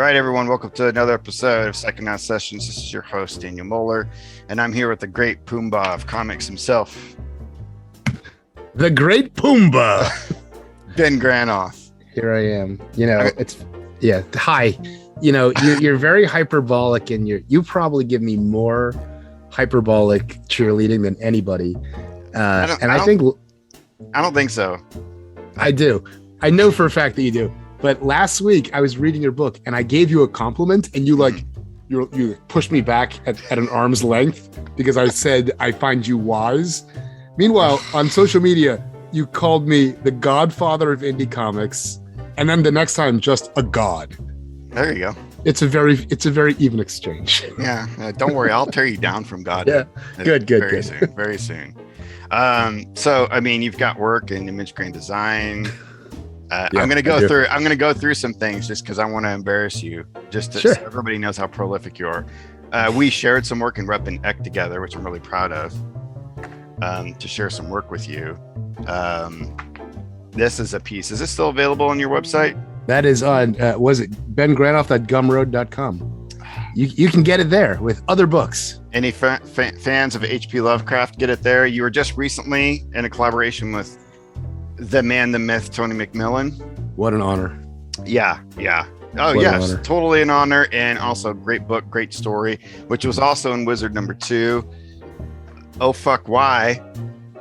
All right, everyone, welcome to another episode of Psychonaut Sessions. This is your host, Daniel Moeller, and I'm here with the great Poombah of Comix himself. The great Poombah. Ben GRANOFF. Here I am. Hi. You're very hyperbolic, and you probably give me more hyperbolic cheerleading than anybody. I don't think so. I do. I know for a fact that you do. But last week I was reading your book and I gave you a compliment, and you pushed me back at an arm's length because I said I find you wise. Meanwhile, on social media, you called me the godfather of indie comics, and then the next time just a god. There you go. It's a very even exchange. Yeah, don't worry, I'll tear you down from God. Yeah, good. Very soon. So I mean, you've got work in image grain design. I'm gonna go through some things just because I want to embarrass you, so everybody knows how prolific you are. We shared some work in Rep and Ec together, which I'm really proud of. To share some work with you. This is a piece. Is this still available on your website? That is on. Was it bengranoff.gumroad.com? You can get it there with other books. Any fans of H.P. Lovecraft, get it there. You were just recently in a collaboration with the man, the myth, Tony McMillan. What an honor. Yeah. Oh, yes, totally an honor. And also great book, great story, which was also in Wizard number 2. Oh, fuck, why?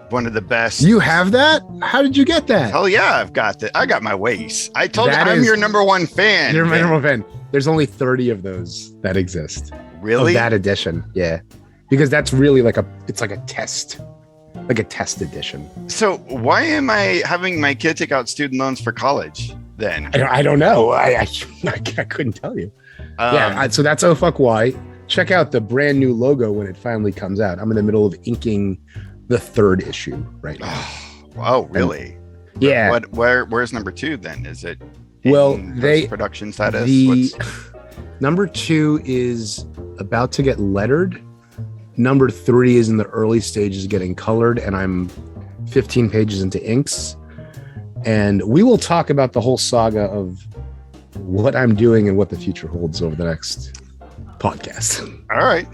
One of the best. You have that? How did you get that? Hell yeah, I've got that. I got my waste. I told you I'm your number one fan. You're my number one fan. There's only 30 of those that exist. Really? Of that edition, yeah. Because that's really it's like a test. Like a test edition. So why am I having my kid take out student loans for college then? I don't know. I couldn't tell you. So that's Oh Fuck Why. Check out the brand new logo when it finally comes out. I'm in the middle of inking the 3rd issue right now. Oh, really? Yeah. Where's number 2 then? Is it production status? Number 2 is about to get lettered. Number 3 is in the early stages of getting colored, and I'm 15 pages into inks. And we will talk about the whole saga of what I'm doing and what the future holds over the next podcast. All right.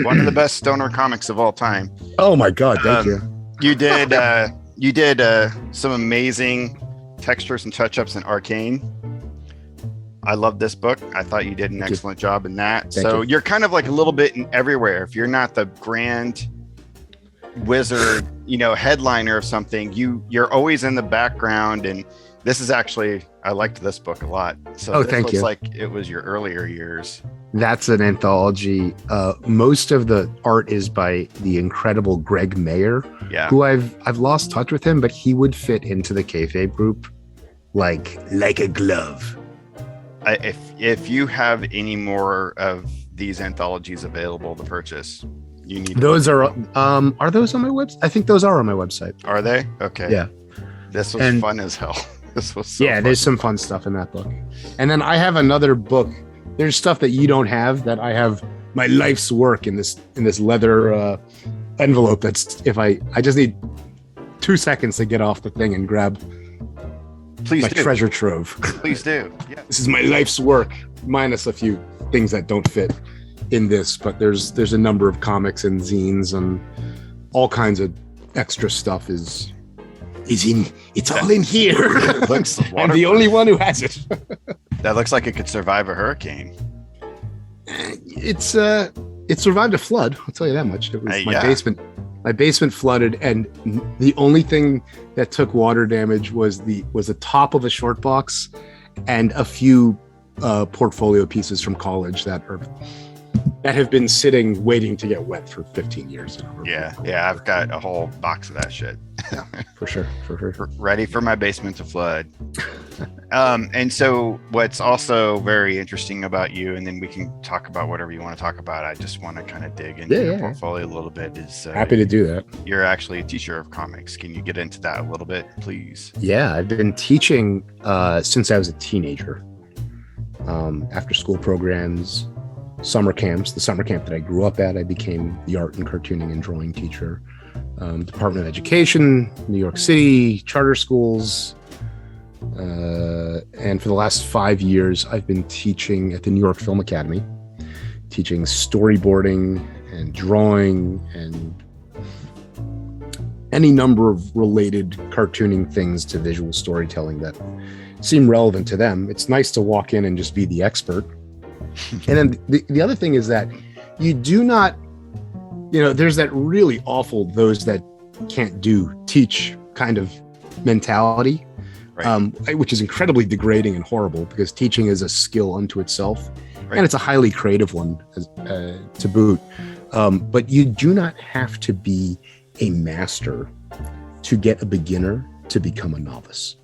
One of the best stoner comics of all time. Oh my God, thank you. You did some amazing textures and touch-ups in Arcane. I love this book. I thought you did an excellent job in that. So you're kind of like a little bit in everywhere. If you're not the grand wizard, headliner of something, you're always in the background. And this is actually, I liked this book a lot. So thank you. Like it was your earlier years. That's an anthology. Most of the art is by the incredible Greg Mayer, who I've lost touch with him, but he would fit into the kayfabe group like a glove. If you have any more of these anthologies available to purchase, you need those. Are those on my website? I think those are on my website. Are they? Okay. Yeah. This was fun as hell. This was so fun. There's some fun stuff in that book. And then I have another book. There's stuff that you don't have that I have my life's work in this leather envelope. That's I just need 2 seconds to get off the thing and grab my treasure trove. Please do. Yeah. This is my life's work, minus a few things that don't fit in this, but there's a number of comics and zines and all kinds of extra stuff is in. It's all in here. I'm the only one who has it. That looks like it could survive a hurricane. It survived a flood. I'll tell you that much. It was my basement. My basement flooded, and the only thing that took water damage was the top of a short box and a few portfolio pieces from college that have been sitting waiting to get wet for 15 years. Yeah, I've got a whole box of that shit. For sure. Ready for my basement to flood. And so what's also very interesting about you, and then we can talk about whatever you want to talk about. I just want to kind of dig into your portfolio a little bit. Happy to do that. You're actually a teacher of comics. Can you get into that a little bit, please? Yeah, I've been teaching since I was a teenager. After school programs, summer camps. The summer camp that I grew up at, I became the art and cartooning and drawing teacher. Department of Education, New York City, charter schools, And for the last 5 years, I've been teaching at the New York Film Academy, teaching storyboarding and drawing and any number of related cartooning things to visual storytelling that seem relevant to them. It's nice to walk in and just be the expert. And then the other thing is that you do not, there's that really awful those that can't teach kind of mentality, right. Which is incredibly degrading and horrible because teaching is a skill unto itself, right. And it's a highly creative one to boot. But you do not have to be a master to get a beginner to become a novice.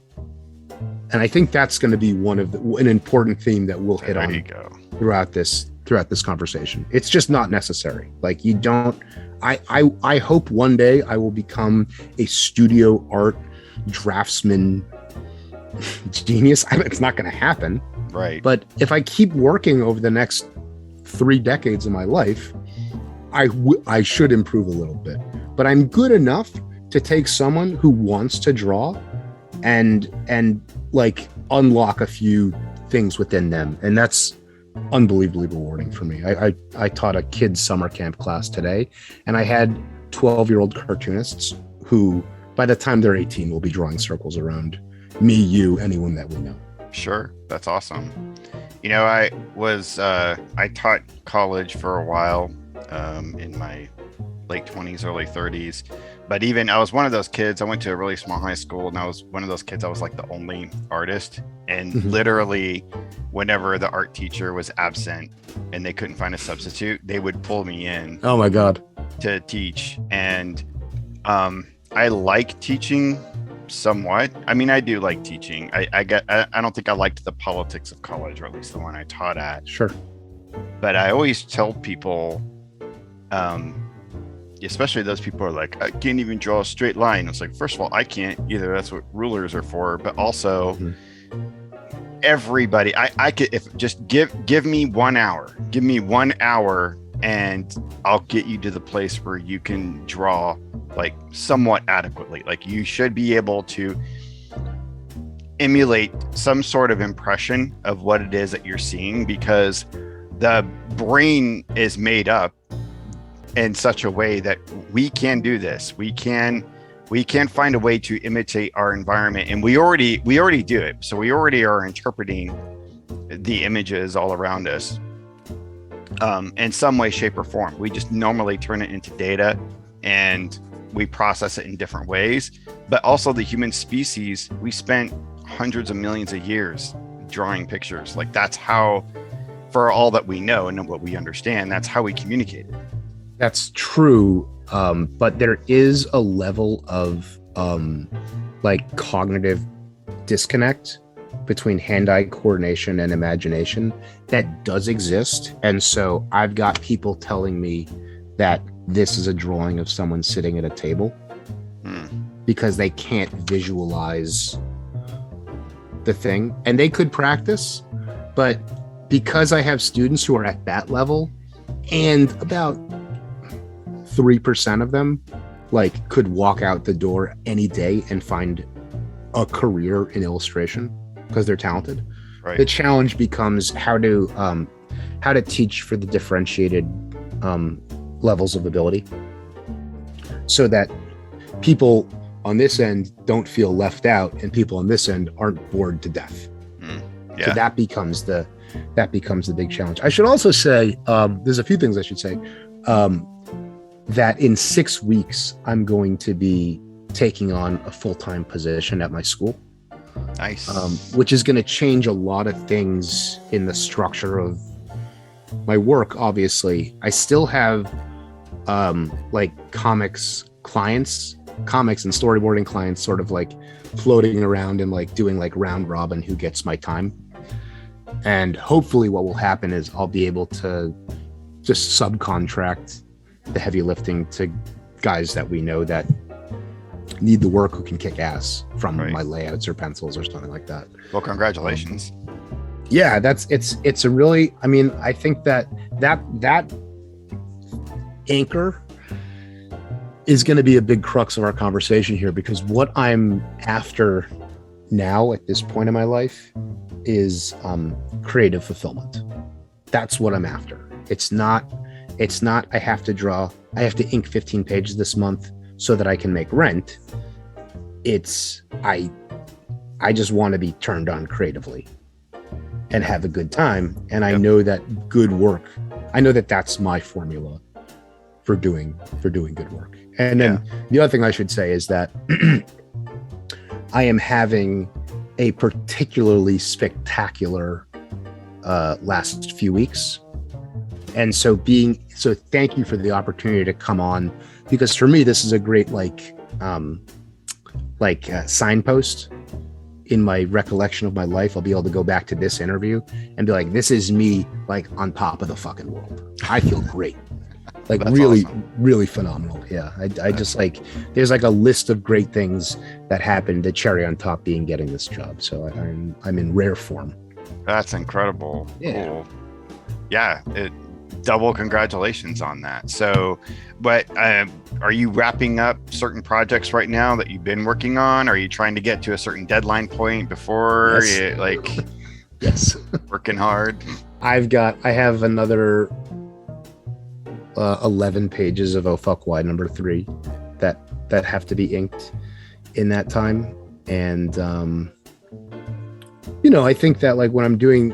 And I think that's going to be an important theme that we'll hit on throughout this conversation. It's just not necessary. Like you don't, I hope one day I will become a studio art draftsman genius. It's not going to happen. Right. But if I keep working over the next 3 decades of my life, I should improve a little bit. But I'm good enough to take someone who wants to draw and like unlock a few things within them. And that's unbelievably rewarding for me. I taught a kids summer camp class today, and I had 12-year-old cartoonists who by the time they're 18 will be drawing circles around me, you, anyone that we know. Sure. That's awesome. I taught college for a while in my late 20s, early 30s. But even I was one of those kids. I went to a really small high school, and I was one of those kids. I was like the only artist. And literally, whenever the art teacher was absent and they couldn't find a substitute, they would pull me in. Oh my God. To teach. And I like teaching somewhat. I mean, I do like teaching. I don't think I liked the politics of college, or at least the one I taught at. Sure. But I always tell people, especially those people who are like, I can't even draw a straight line. It's like, first of all, I can't either. That's what rulers are for. But also, everybody, I could, if just give me 1 hour, and I'll get you to the place where you can draw like somewhat adequately. Like you should be able to emulate some sort of impression of what it is that you're seeing, because the brain is made up in such a way that we can do this. We can find a way to imitate our environment, and we already do it. So we already are interpreting the images all around us in some way, shape, or form. We just normally turn it into data and we process it in different ways. But also the human species, we spent hundreds of millions of years drawing pictures. Like that's how, for all that we know and what we understand, that's how we communicated. That's true, but there is a level of like cognitive disconnect between hand-eye coordination and imagination that does exist. And so I've got people telling me that this is a drawing of someone sitting at a table because they can't visualize the thing. And they could practice, but because I have students who are at that level, and about 3% of them like could walk out the door any day and find a career in illustration because they're talented. Right. The challenge becomes how to teach for the differentiated levels of ability so that people on this end don't feel left out and people on this end aren't bored to death. Yeah. So that becomes the big challenge. I should also say, there's a few things I should say. That in 6 weeks, I'm going to be taking on a full-time position at my school. Nice. Which is going to change a lot of things in the structure of my work. Obviously, I still have like comics and storyboarding clients sort of like floating around and like doing like round robin who gets my time. And hopefully what will happen is I'll be able to just subcontract the heavy lifting to guys that we know that need the work, who can kick ass from my layouts or pencils or something like that. Well, congratulations. Yeah, it's a really, I mean, I think that anchor is going to be a big crux of our conversation here, because what I'm after now at this point in my life is creative fulfillment. That's what I'm after. It's not I have to ink 15 pages this month so that I can make rent. It's I just want to be turned on creatively and have a good time. And I know that good work, I know that that's my formula for doing good work. And then the other thing I should say is that I am having a particularly spectacular last few weeks. And so thank you for the opportunity to come on, because for me, this is a great signpost in my recollection of my life. I'll be able to go back to this interview and be like, this is me like on top of the fucking world. I feel great. Like really, awesome. Really phenomenal. Yeah. I just like, there's like a list of great things that happened, the cherry on top being getting this job. So I'm in rare form. That's incredible. Yeah. Cool. Yeah. Double congratulations on that. So, but are you wrapping up certain projects right now that you've been working on? Are you trying to get to a certain deadline point before yes. Working hard? I have another 11 pages of Oh Fuck Why number 3 that have to be inked in that time. And I think that like when I'm doing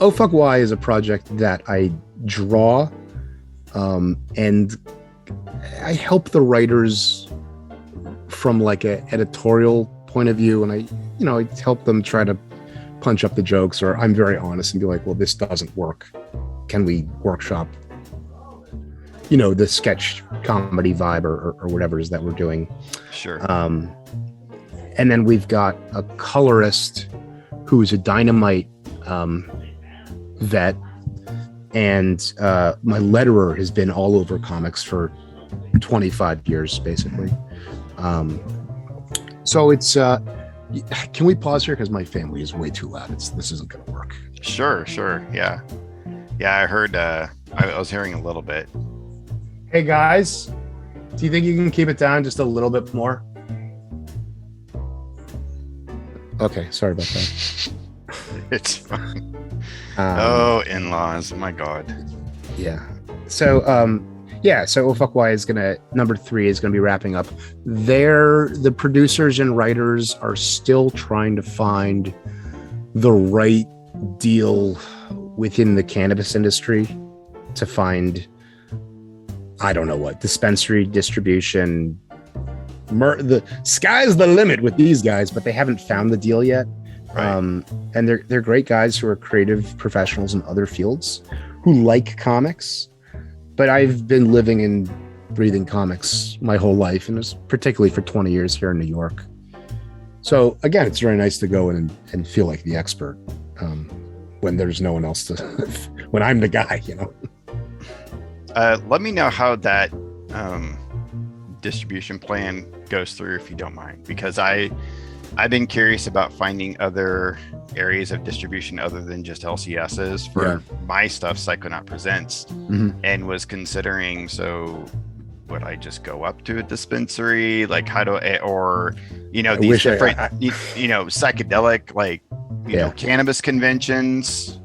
Oh Fuck Why is a project that I draw and I help the writers from like a editorial point of view, and I help them try to punch up the jokes, or I'm very honest and be like, well, this doesn't work, can we workshop the sketch comedy vibe or whatever it is that we're doing. Sure. And then we've got a colorist who's a dynamite vet, and my letterer has been all over comics for 25 years, basically. So it's can we pause here, because my family is way too loud. This isn't going to work. Sure. Yeah. I heard. I was hearing a little bit. Hey guys, do you think you can keep it down just a little bit more? Okay, sorry about that. It's fine. In-laws, my God. Yeah. So so Oh Fuck Why is number 3 is gonna be wrapping up. The producers and writers are still trying to find the right deal within the cannabis industry to find, I don't know what, dispensary distribution. The sky's the limit with these guys, but they haven't found the deal yet. Right. And they're great guys who are creative professionals in other fields who like comics. But I've been living and breathing comics my whole life, and it's particularly for 20 years here in New York. So again, it's very nice to go in and feel like the expert when there's no one else to, when I'm the guy, Let me know how that distribution plan goes through, if you don't mind, because I've been curious about finding other areas of distribution other than just LCSs for my stuff, Psychonaut Presents, and was considering, so would I just go up to a dispensary? Like how do I, or, these different, psychedelic, like, cannabis conventions,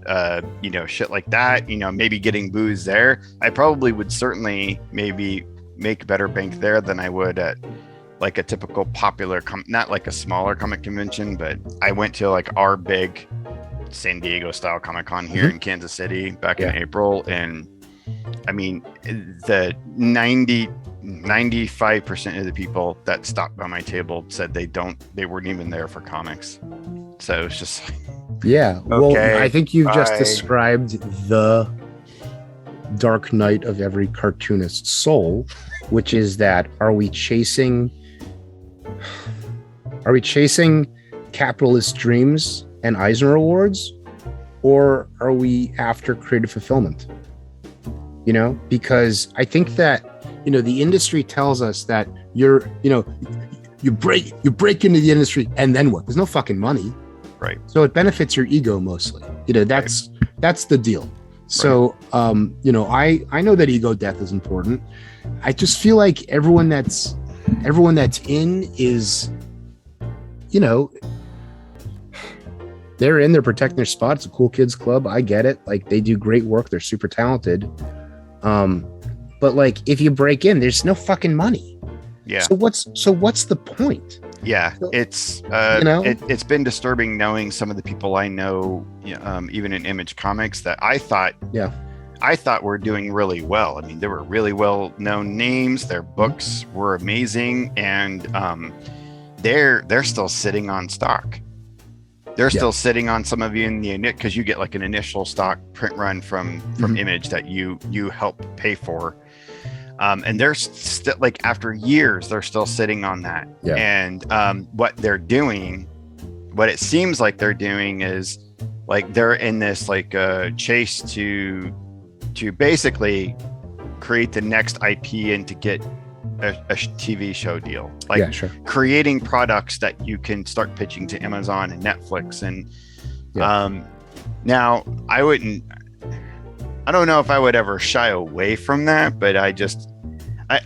shit like that, maybe getting booze there. I probably would certainly maybe make better bank there than I would at like a typical popular, not like a smaller comic convention, but I went to like our big San Diego style Comic Con here in Kansas City back in April. And I mean, the 95% of the people that stopped by my table said they weren't even there for comics. So it's just like, well, I think you've just described the dark night of every cartoonist's soul, which is that are we chasing capitalist dreams and Eisner Awards, or are we after creative fulfillment? Because I think that the industry tells us that you break into the industry and then what? There's no fucking money, right? So it benefits your ego mostly. That's the deal. So I know that ego death is important. I just feel like everyone that's in is they're in, they're protecting their spot. It's a cool kids club. I get it. Like, they do great work. They're super talented. But like, if you break in, there's no fucking money. Yeah. So what's the point? Yeah, it's it's been disturbing knowing some of the people I know, even in Image Comics, that I thought were doing really well. I mean, they were really well-known names. Their books were amazing, and they're still sitting on stock. They're still sitting on some of you in the init, because you get like an initial stock print run from Image that you help pay for. And they're still, like, after years, they're still sitting on that. Yeah. And what they're doing, what it seems like they're doing, is like they're in this like chase to basically create the next IP and to get a TV show deal. Like, creating products that you can start pitching to Amazon and Netflix. And now I don't know if I would ever shy away from that, but I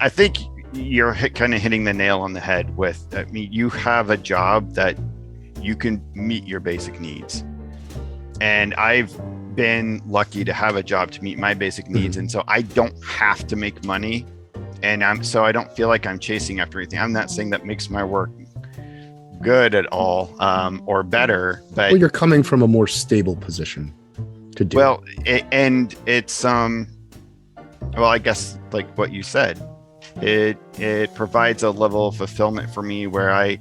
think you're kind of hitting the nail on the head with, I mean, you have a job that you can meet your basic needs. And I've been lucky to have a job to meet my basic needs. And so I don't have to make money. And I don't feel like I'm chasing after anything. I'm not saying that makes my work good at all, or better, but you're coming from a more stable position to do. Well, it's I guess like what you said, it provides a level of fulfillment for me where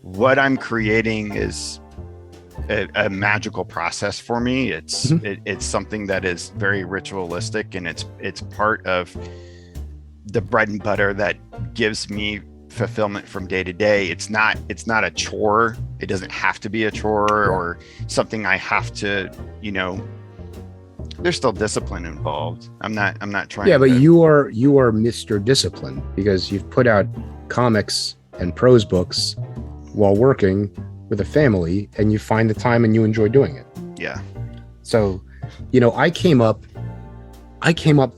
what I'm creating is a magical process for me. It's something that is very ritualistic, and it's part of the bread and butter that gives me fulfillment from day to day. It's not a chore. It doesn't have to be a chore or something I have to, there's still discipline involved. I'm not trying. Yeah, but you are Mr. Discipline, because you've put out comics and prose books while working with a family, and you find the time and you enjoy doing it. Yeah. So, I came up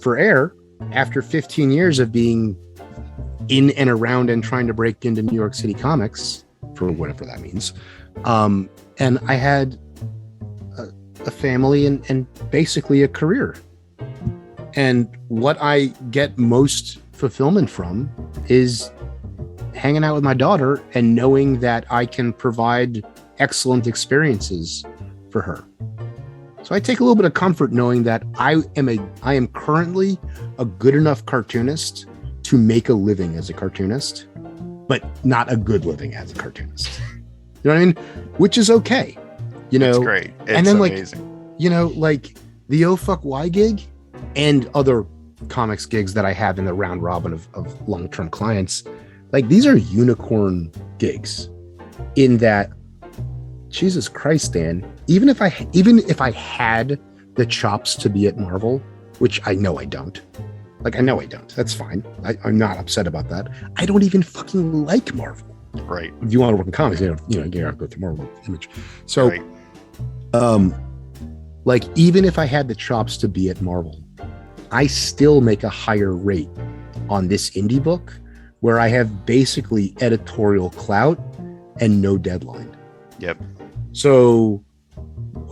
for air after 15 years of being in and around and trying to break into New York City comics, for whatever that means. And I had a family and basically a career. And what I get most fulfillment from is hanging out with my daughter and knowing that I can provide excellent experiences for her. So I take a little bit of comfort knowing that I am currently a good enough cartoonist to make a living as a cartoonist, but not a good living as a cartoonist. You know what I mean? Which is okay. It's great. It's and then amazing. Like the Oh Fuck Why gig and other comics gigs that I have in the round robin of long-term clients, like, these are unicorn gigs in that, Jesus Christ, Dan, even if I had the chops to be at Marvel, which I know I don't. That's fine. I'm not upset about that. I don't even fucking like Marvel. Right. If you want to work in comics, you have to go through Marvel Image. So, like, even if I had the chops to be at Marvel, I still make a higher rate on this indie book where I have basically editorial clout and no deadline. Yep. So,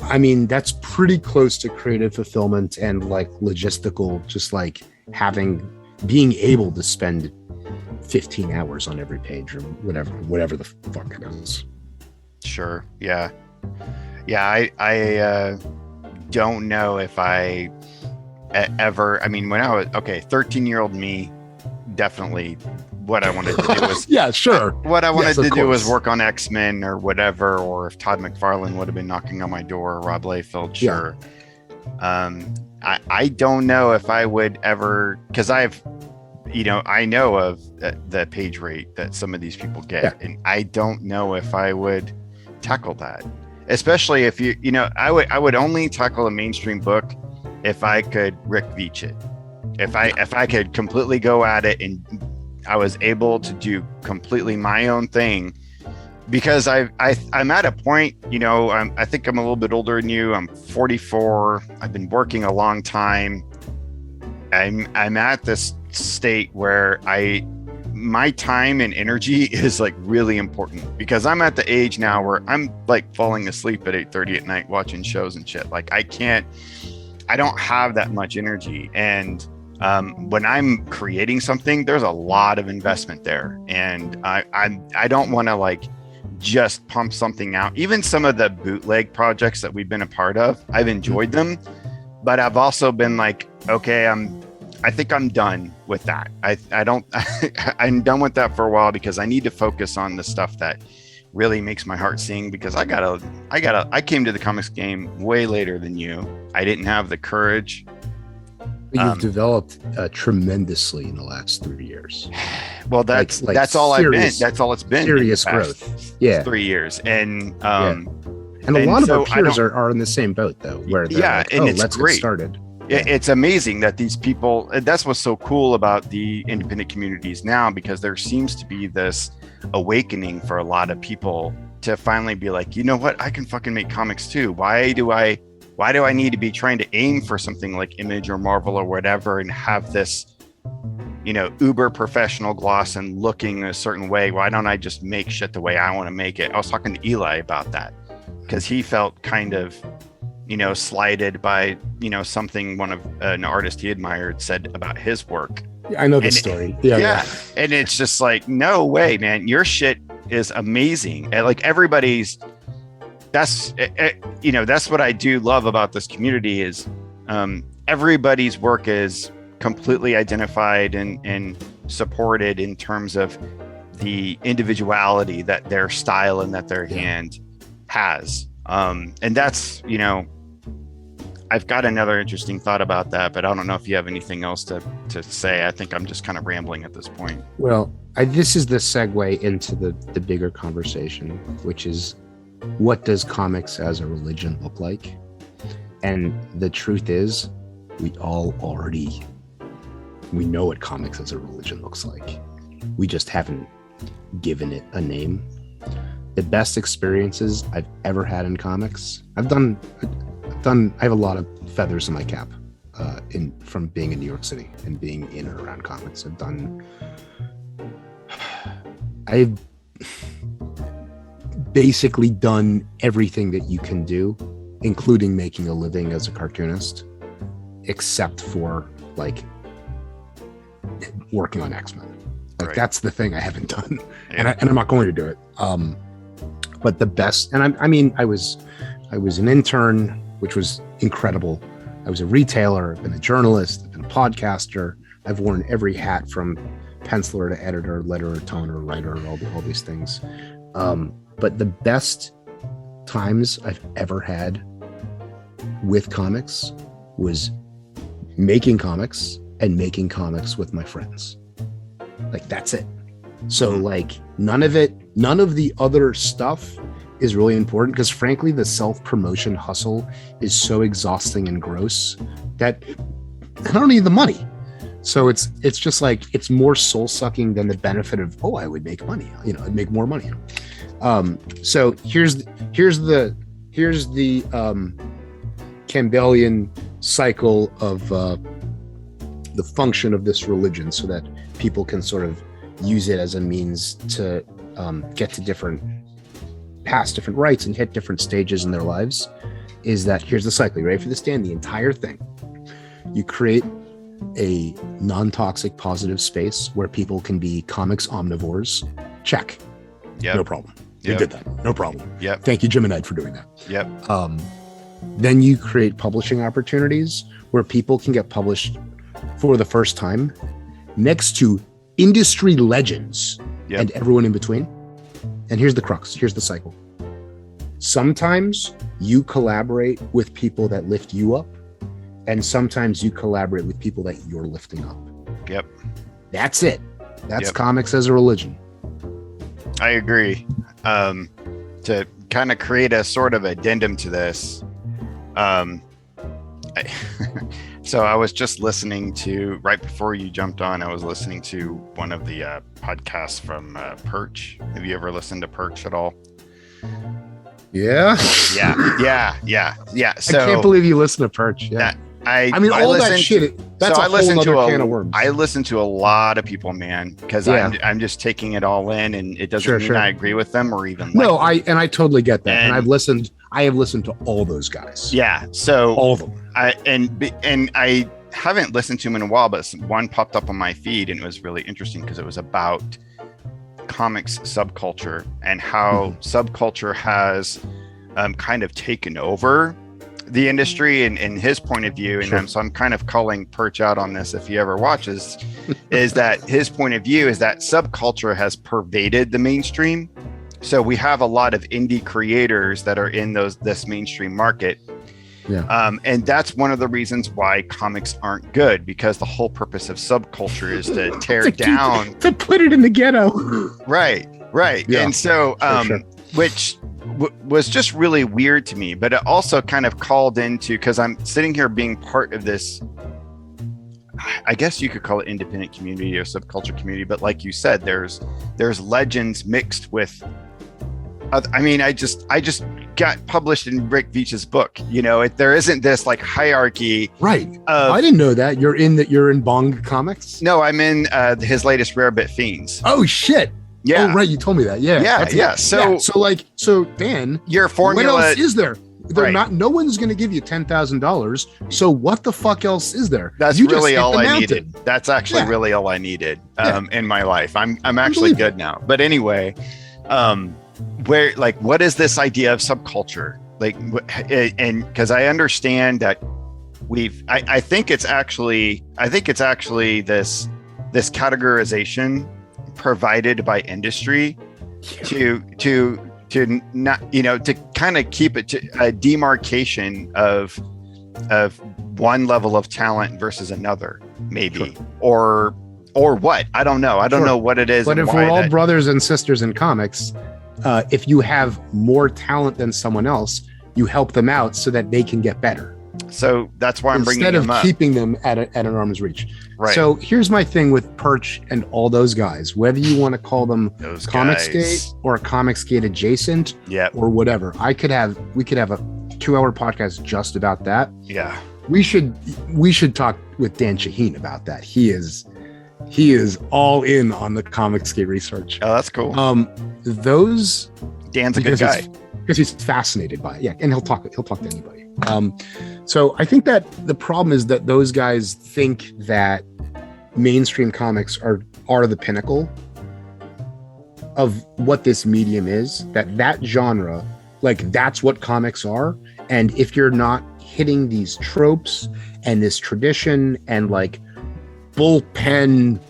I mean, that's pretty close to creative fulfillment and like logistical, just like being able to spend 15 hours on every page or whatever the fuck it is. Sure. Yeah. I don't know if I ever, I mean, when I was 13-year-old me, definitely what I wanted to do was what I wanted to do was work on X-Men or whatever, or if Todd McFarlane would have been knocking on my door, or Rob Liefeld, sure. I don't know if I would ever, because I know of the page rate that some of these people get, and I don't know if I would tackle that, especially if I would only tackle a mainstream book if I could Rick Veitch it, if I could completely go at it and I was able to do completely my own thing, because I'm at a point, I think I'm a little bit older than you. I'm 44. I've been working a long time. I'm at this state where my time and energy is like really important, because I'm at the age now where I'm like falling asleep at 8:30 at night watching shows and shit. Like I don't have that much energy. And when I'm creating something, there's a lot of investment there. And I don't want to like just pump something out. Even some of the bootleg projects that we've been a part of, I've enjoyed them, but I've also been like, okay, I think I'm done with that. I'm done with that for a while, because I need to focus on the stuff that really makes my heart sing, because I came to the comics game way later than you. I didn't have the courage. You've developed tremendously in the last 3 years. Well, that's all serious, I've been. That's all it's been. Serious growth. Yeah. 3 years. And and a lot of our peers are in the same boat though, where they're like, and it's let's great. Get started. It's amazing that these people, that's what's so cool about the independent communities now, because there seems to be this awakening for a lot of people to finally be like, you know what, I can fucking make comics too. Why do I need to be trying to aim for something like Image or Marvel or whatever and have this, uber professional gloss and looking a certain way? Why don't I just make shit the way I want to make it? I was talking to Eli about that, because he felt kind of slighted by something an artist he admired said about his work. I know this story. Yeah. And it's just like, no way, man, your shit is amazing. And like that's what I do love about this community is everybody's work is completely identified and supported in terms of the individuality that their style and that their hand has. And that's, I've got another interesting thought about that, but I don't know if you have anything else to say. I think I'm just kind of rambling at this point. Well, this is the segue into the bigger conversation, which is, what does comics as a religion look like? And the truth is, we know what comics as a religion looks like. We just haven't given it a name. The best experiences I've ever had in comics, I have a lot of feathers in my cap from being in New York City and being in and around comics. I've basically done everything that you can do, including making a living as a cartoonist, except for like working on X-Men. Like right. That's the thing I haven't done, yeah. and I'm not going to do it. But the best, and I was an intern, which was incredible. I was a retailer, I've been a journalist, I've been a podcaster. I've worn every hat from penciler to editor, letterer, toner, writer, all these things. But the best times I've ever had with comics was making comics and making comics with my friends. Like, that's it. So like none of the other stuff is really important, because frankly, the self-promotion hustle is so exhausting and gross that I don't need the money. So it's just like, it's more soul-sucking than the benefit of, I would make money, I'd make more money. So here's the Campbellian cycle of the function of this religion, so that people can sort of use it as a means to get to past different rights and hit different stages in their lives. Is that, here's the cycle. You ready for this, Dan? The entire thing. You create a non-toxic positive space where people can be comics omnivores. Check. Yeah. No problem. You did that. No problem. Yep. Thank you, Jim and Ed, for doing that. Yep. Then you create publishing opportunities where people can get published for the first time next to industry legends and everyone in between. And here's the crux. Here's the cycle. Sometimes you collaborate with people that lift you up, and sometimes you collaborate with people that you're lifting up. Yep. That's it. That's comics as a religion. I agree. To kind of create a sort of addendum to this, so I was just listening to, right before you jumped on, I was listening to one of the podcasts from Perch. Have you ever listened to Perch at all? Yeah. Yeah. So I can't believe you listen to Perch. Yeah. I mean, all that shit. That's a whole other can of worms. I listen to a lot of people, man, because I'm just taking it all in, and it doesn't mean I agree with them or even. No, I totally get that, and I have listened to all those guys. Yeah, so all of them. I haven't listened to them in a while, but one popped up on my feed, and it was really interesting because it was about comics subculture and how subculture has kind of taken over the industry and his point of view. And so I'm kind of calling Perch out on this if he ever watches, is that his point of view is that subculture has pervaded the mainstream. So we have a lot of indie creators that are in this mainstream market. Yeah. And that's one of the reasons why comics aren't good, because the whole purpose of subculture is to tear down, to put it in the ghetto. Right. Yeah. And so, which was just really weird to me, but it also kind of called into, because I'm sitting here being part of this, I guess you could call it independent community or subculture community, but like you said, there's legends mixed with, I mean, I just got published in Rick Veitch's book. There isn't this like hierarchy. Right. I didn't know that. You're in Bong Comics? No, I'm in his latest Rare Bit Fiends. Oh shit. Yeah. Oh, right. You told me that. Yeah. So Dan, your formula. What else is there? No one's going to give you $10,000. So what the fuck else is there? That's really all I needed. That's actually really all I needed in my life. I'm actually good now. But anyway, what is this idea of subculture? And because I understand that I think it's actually this categorization provided by industry to not, to kind of keep it to a demarcation of one level of talent versus another, maybe, or what? I don't know. I don't know what it is. But if we're all brothers and sisters in comics, if you have more talent than someone else, you help them out so that they can get better. So that's why I'm bringing them up. Instead of keeping them at an arm's reach. Right. So here's my thing with Perch and all those guys, whether you want to call them Comicsgate or Comicsgate adjacent or whatever. We could have a 2-hour podcast just about that. Yeah. We should talk with Dan Shaheen about that. He is all in on the Comicsgate research. Oh, that's cool. Dan's a good guy. Because he's fascinated by it. Yeah, and he'll talk to anybody. So I think that the problem is that those guys think that mainstream comics are the pinnacle of what this medium is, that genre, like that's what comics are. And if you're not hitting these tropes and this tradition and like bullpen,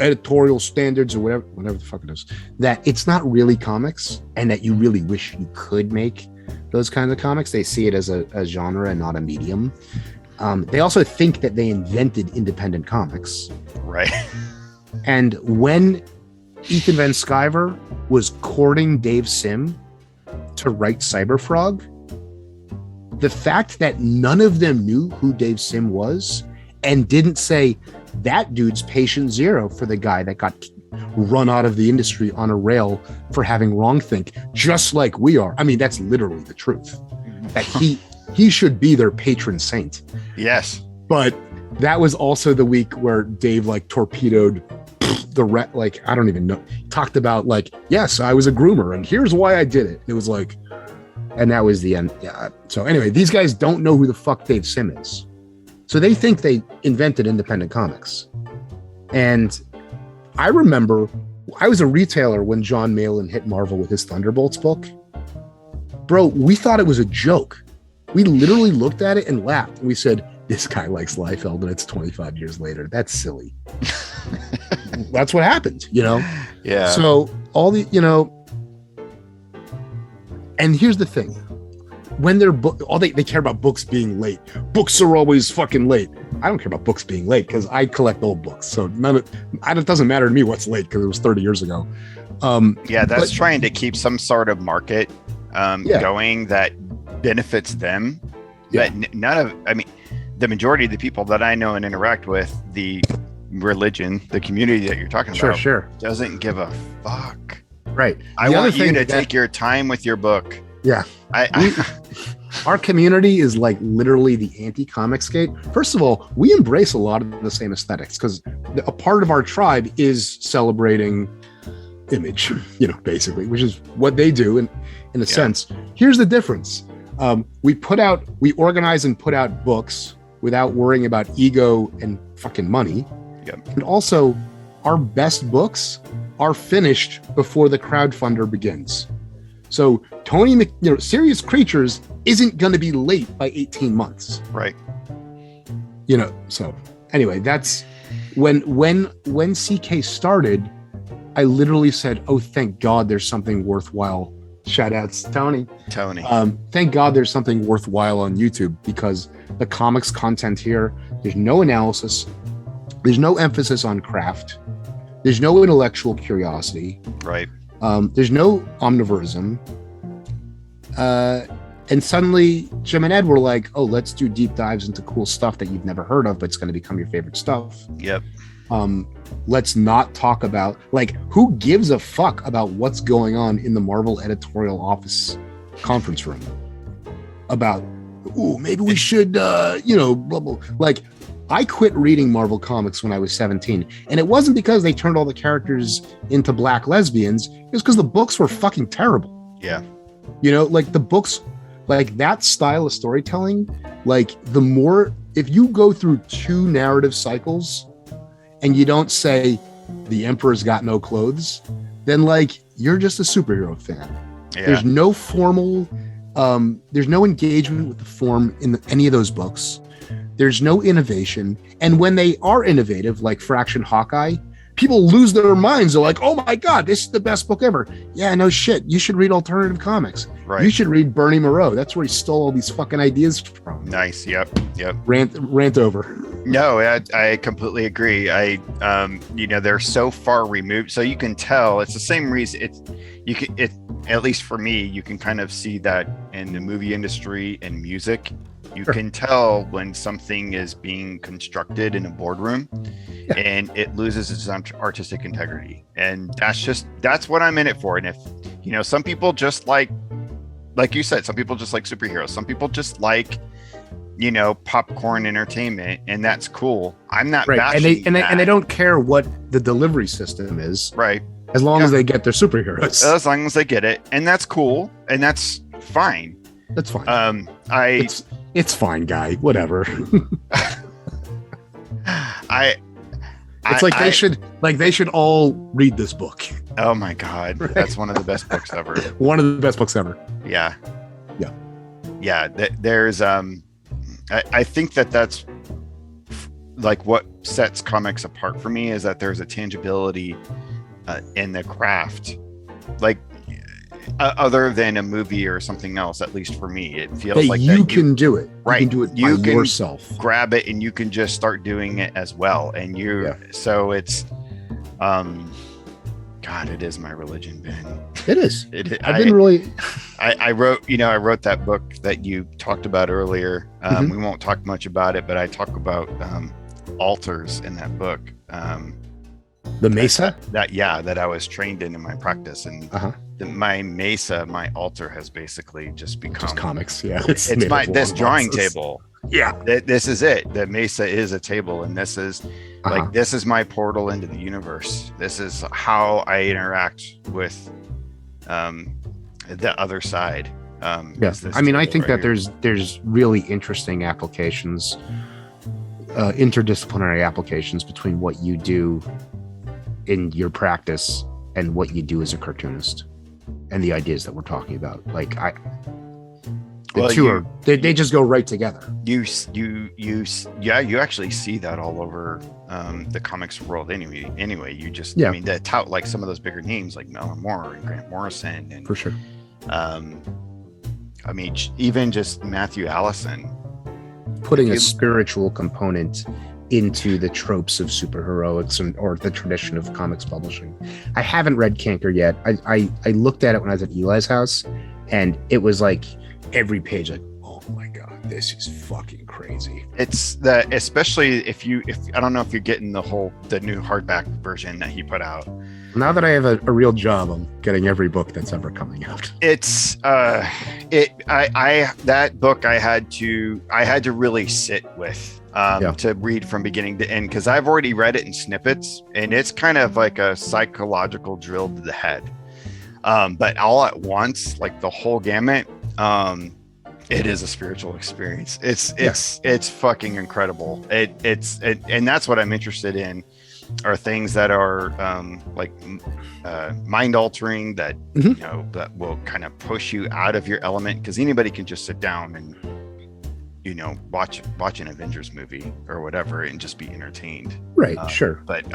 editorial standards or whatever the fuck it is, that it's not really comics and that you really wish you could make those kinds of comics. They see it as a genre and not a medium. They also think that they invented independent comics. Right. And when Ethan Van Sciver was courting Dave Sim to write Cyberfrog, the fact that none of them knew who Dave Sim was and didn't say, that dude's patient zero for the guy that got run out of the industry on a rail for having wrongthink, just like we are. I mean, that's literally the truth. That he should be their patron saint. Yes. But that was also the week where Dave torpedoed I don't even know. He talked about yes, I was a groomer and here's why I did it. It was and that was the end. Yeah. So anyway, these guys don't know who the fuck Dave Sim is. So they think they invented independent comics. And I remember I was a retailer when John Malin hit Marvel with his Thunderbolts book. Bro, we thought it was a joke. We literally looked at it and laughed. And we said, this guy likes Liefeld and it's 25 years later. That's silly. That's what happened, Yeah. So all the, and here's the thing. When they're they care about books being late. Books are always fucking late. I don't care about books being late because I collect old books. So it doesn't matter to me what's late because it was 30 years ago. That's trying to keep some sort of market going that benefits them. Yeah. But the majority of the people that I know and interact with, the religion, the community that you're talking about, doesn't give a fuck. Right. I want you to take your time with your book. Yeah. Our community is like literally the anti-Comicsgate. First of all, we embrace a lot of the same aesthetics because a part of our tribe is celebrating image, basically, which is what they do in a sense. Here's the difference. We organize and put out books without worrying about ego and fucking money. Yep. And also, our best books are finished before the crowdfunder begins. So Serious Creatures isn't going to be late by 18 months. Right. So anyway, that's when CK started, I literally said, oh, thank God there's something worthwhile. Shout outs, Tony. Thank God there's something worthwhile on YouTube, because the comics content here, there's no analysis. There's no emphasis on craft. There's no intellectual curiosity. Right. There's no omnivorism. And suddenly Jim and Ed were like, oh, let's do deep dives into cool stuff that you've never heard of, but it's going to become your favorite stuff. Yep. Let's not talk about, who gives a fuck about what's going on in the Marvel editorial office conference room about, maybe we should, blah, blah. I quit reading Marvel Comics when I was 17, and it wasn't because they turned all the characters into black lesbians. It was because the books were fucking terrible. Yeah. The books, that style of storytelling, if you go through 2 narrative cycles and you don't say the Emperor's got no clothes, then you're just a superhero fan. Yeah. There's no formal, there's no engagement with the form in any of those books. There's no innovation. And when they are innovative, like Fraction Hawkeye, people lose their minds. They're like, oh my God, this is the best book ever. Yeah, no shit. You should read alternative comics. Right. You should read Bernie Moreau. That's where he stole all these fucking ideas from. Nice. Yep. Rant over. No, I completely agree. They're so far removed. So you can tell it's the same reason at least for me, you can kind of see that in the movie industry and music. You can tell when something is being constructed in a boardroom and it loses its artistic integrity. And that's what I'm in it for. And if, some people just like you said, some people just like superheroes. Some people just like, popcorn entertainment, and that's cool. I'm not bashing and they don't care what the delivery system is. Right. As long as they get their superheroes. As long as they get it. And that's cool. And that's fine. That's fine. It's fine, guy. Whatever. They should all read this book. Oh my God, right? That's one of the best books ever. One of the best books ever. Yeah. There's I think that's what sets comics apart for me, is that there's a tangibility in the craft, other than a movie or something else. At least for me, it feels like you can do it. Right, you can do it by yourself. Grab it and you can just start doing it as well. And so it's God, it is my religion, Ben. It is. I wrote that book that you talked about earlier. We won't talk much about it, but I talk about altars in that book. The Mesa? That I was trained in my practice, and my Mesa, my altar, has basically just become just comics. Yeah, it's this drawing table. Yeah, this is it. The Mesa is a table, and this is this is my portal into the universe. This is how I interact with the other side. I think that there's really interesting applications, interdisciplinary applications between what you do in your practice and what you do as a cartoonist, and the ideas that we're talking about. They just go right together. You actually see that all over the comics world. Anyway, you just I mean, that tout some of those bigger names like Alan Moore and Grant Morrison, and for sure. I mean, even just Matthew Allison putting a spiritual component into the tropes of superheroics or the tradition of comics publishing. I haven't read Canker yet. I looked at it when I was at Eli's house, and it was every page oh my God, this is fucking crazy. It's that, especially if I don't know if you're getting the new hardback version that he put out. Now that I have a real job, I'm getting every book that's ever coming out. It's that book I had to really sit with to read from beginning to end, because I've already read it in snippets, and it's kind of like a psychological drill to the head. But all at once, like the whole gamut, it is a spiritual experience. It's fucking incredible. And that's what I'm interested in, are things that are mind altering, that that will kind of push you out of your element, because anybody can just sit down and watch an Avengers movie or whatever and just be entertained. Right. Sure. But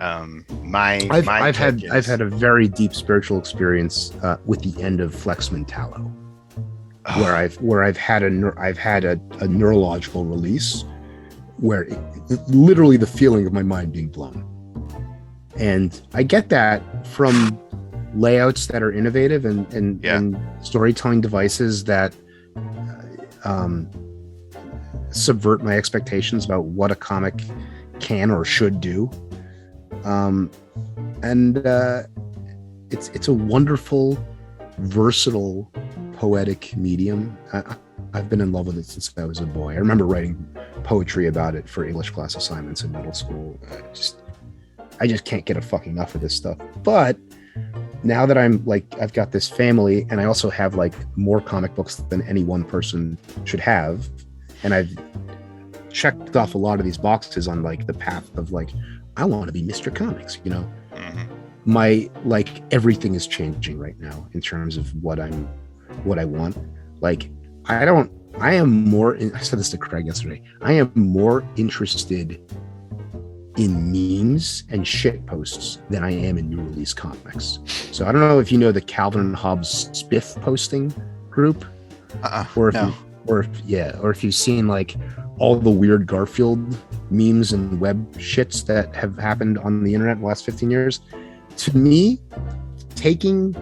I've had a very deep spiritual experience with the end of Flex Mentallo, where I've had a neurological release, where literally the feeling of my mind being blown. And I get that from layouts that are innovative and storytelling devices that subvert my expectations about what a comic can or should do. It's a wonderful, versatile, poetic medium. I've been in love with it since I was a boy. I remember writing poetry about it for English class assignments in middle school. I just can't get a fuck enough of this stuff. But now that I've got this family, and I also have like more comic books than any one person should have, and I've checked off a lot of these boxes on like the path of like, I want to be Mr. Comics, my everything is changing right now in terms of what I want. Like, I said this to Craig yesterday, I am more interested in memes and shit posts than I am in new release comics. So I don't know if you know the Calvin and Hobbes Spiff posting group, or if you've seen like all the weird Garfield memes and web shits that have happened on the internet in the last 15 years. To me, taking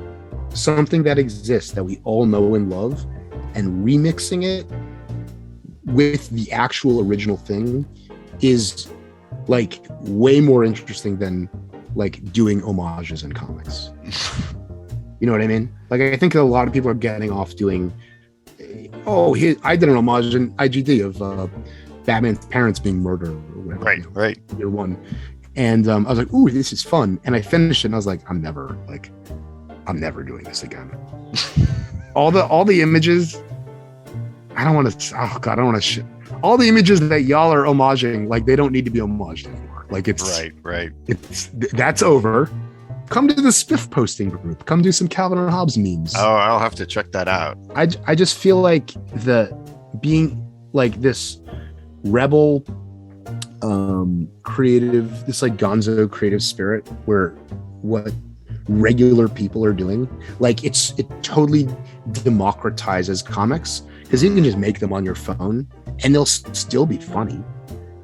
something that exists that we all know and love and remixing it with the actual original thing is like way more interesting than like doing homages in comics. You know what I mean? Like, I think a lot of people are getting off doing, I did an homage in IGD of Batman's parents being murdered or whatever. Right. Year one. And I was like, ooh, this is fun. And I finished it and I was like, I'm never doing this again. all the images, I don't want to all the images that y'all are homaging, like, they don't need to be homaged anymore. Like, it's right. That's over. Come to the Spiff posting group. Come do some Calvin and Hobbes memes. Oh, I'll have to check that out. I just feel like being like this rebel creative, this like gonzo creative spirit, where what regular people are doing, like, it totally democratizes comics, because you can just make them on your phone and they'll still be funny.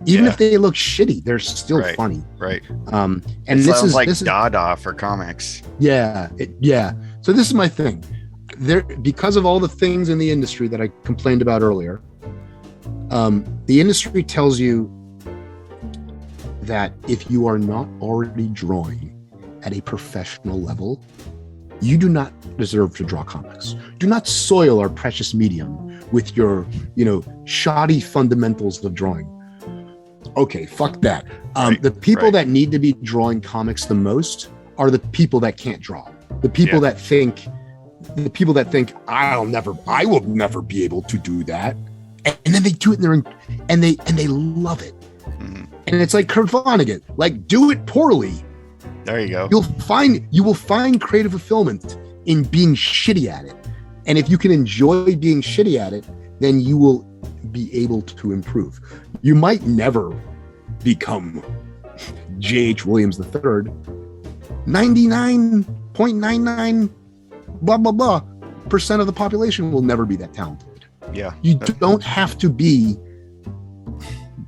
Even if they look shitty, they're still funny. Right. And this is like Dada for comics. Yeah. So this is my thing. Because of all the things in the industry that I complained about earlier, the industry tells you that if you are not already drawing at a professional level, you do not deserve to draw comics. Do not soil our precious medium with your, shoddy fundamentals of drawing. Okay, fuck that. The people that need to be drawing comics the most are the people that can't draw. The people that think I will never be able to do that. And then they do it and they love it. Mm-hmm. And it's like Kurt Vonnegut, like, do it poorly. There you go. You will find creative fulfillment in being shitty at it. And if you can enjoy being shitty at it, then you will be able to improve. You might never become J.H. Williams III. 99.99 blah blah blah % of the population will never be that talented. Yeah. You don't have to be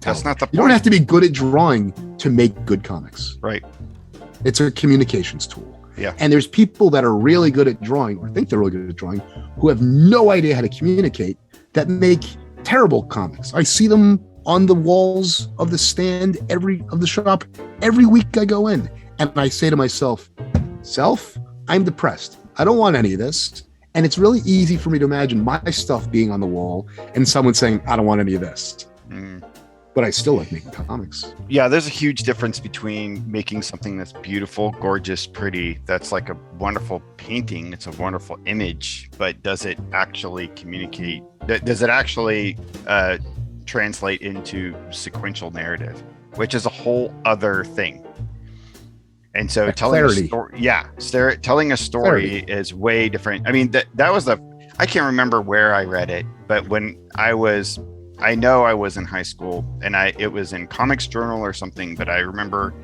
That's not the point. You don't have to be good at drawing to make good comics. Right. It's a communications tool. Yeah. And there's people that are really good at drawing, or think they're really good at drawing, who have no idea how to communicate, that make terrible comics. I see them on the walls of the stand of the shop every week I go in, and I say to myself, I'm depressed. I don't want any of this. And it's really easy for me to imagine my stuff being on the wall and someone saying, I don't want any of this. But I still like making comics. Yeah, there's a huge difference between making something that's beautiful, gorgeous, pretty, that's like a wonderful painting, it's a wonderful image, but does it actually communicate? Does it actually translate into sequential narrative, which is a whole other thing? And so telling a story is way different. I mean, that was I can't remember where I read it, but when I know I was in high school and it was in Comics Journal or something, but I remember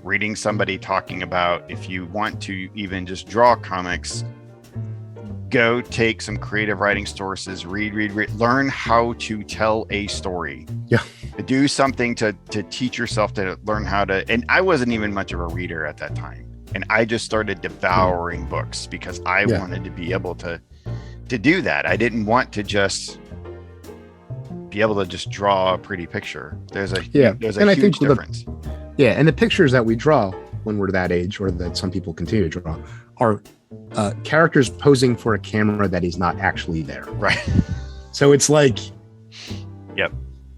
reading somebody talking about, if you want to even just draw comics, go take some creative writing sources, read, learn how to tell a story. Yeah. Do something to teach yourself to learn how to, and I wasn't even much of a reader at that time. And I just started devouring books because I wanted to be able to do that. I didn't want to just be able to just draw a pretty picture. There's a huge difference. And the pictures that we draw when we're that age, or that some people continue to draw, are characters posing for a camera that is not actually there. Right. So it's like, yep.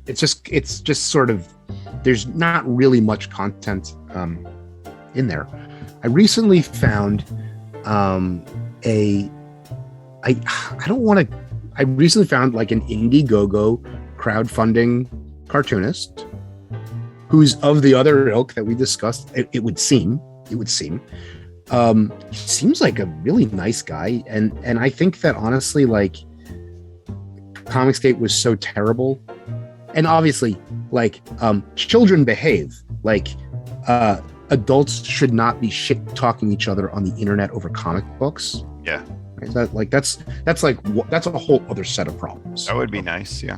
It's just sort of, there's not really much content in there. I recently found I recently found like an Indiegogo crowdfunding cartoonist who's of the other ilk that we discussed. It would seem. He seems like a really nice guy, and I think that honestly, like, Comicsgate was so terrible, and obviously, like, children behave. Like, adults should not be shit talking each other on the internet over comic books. Yeah. Right? That's a whole other set of problems. That would be nice. Yeah.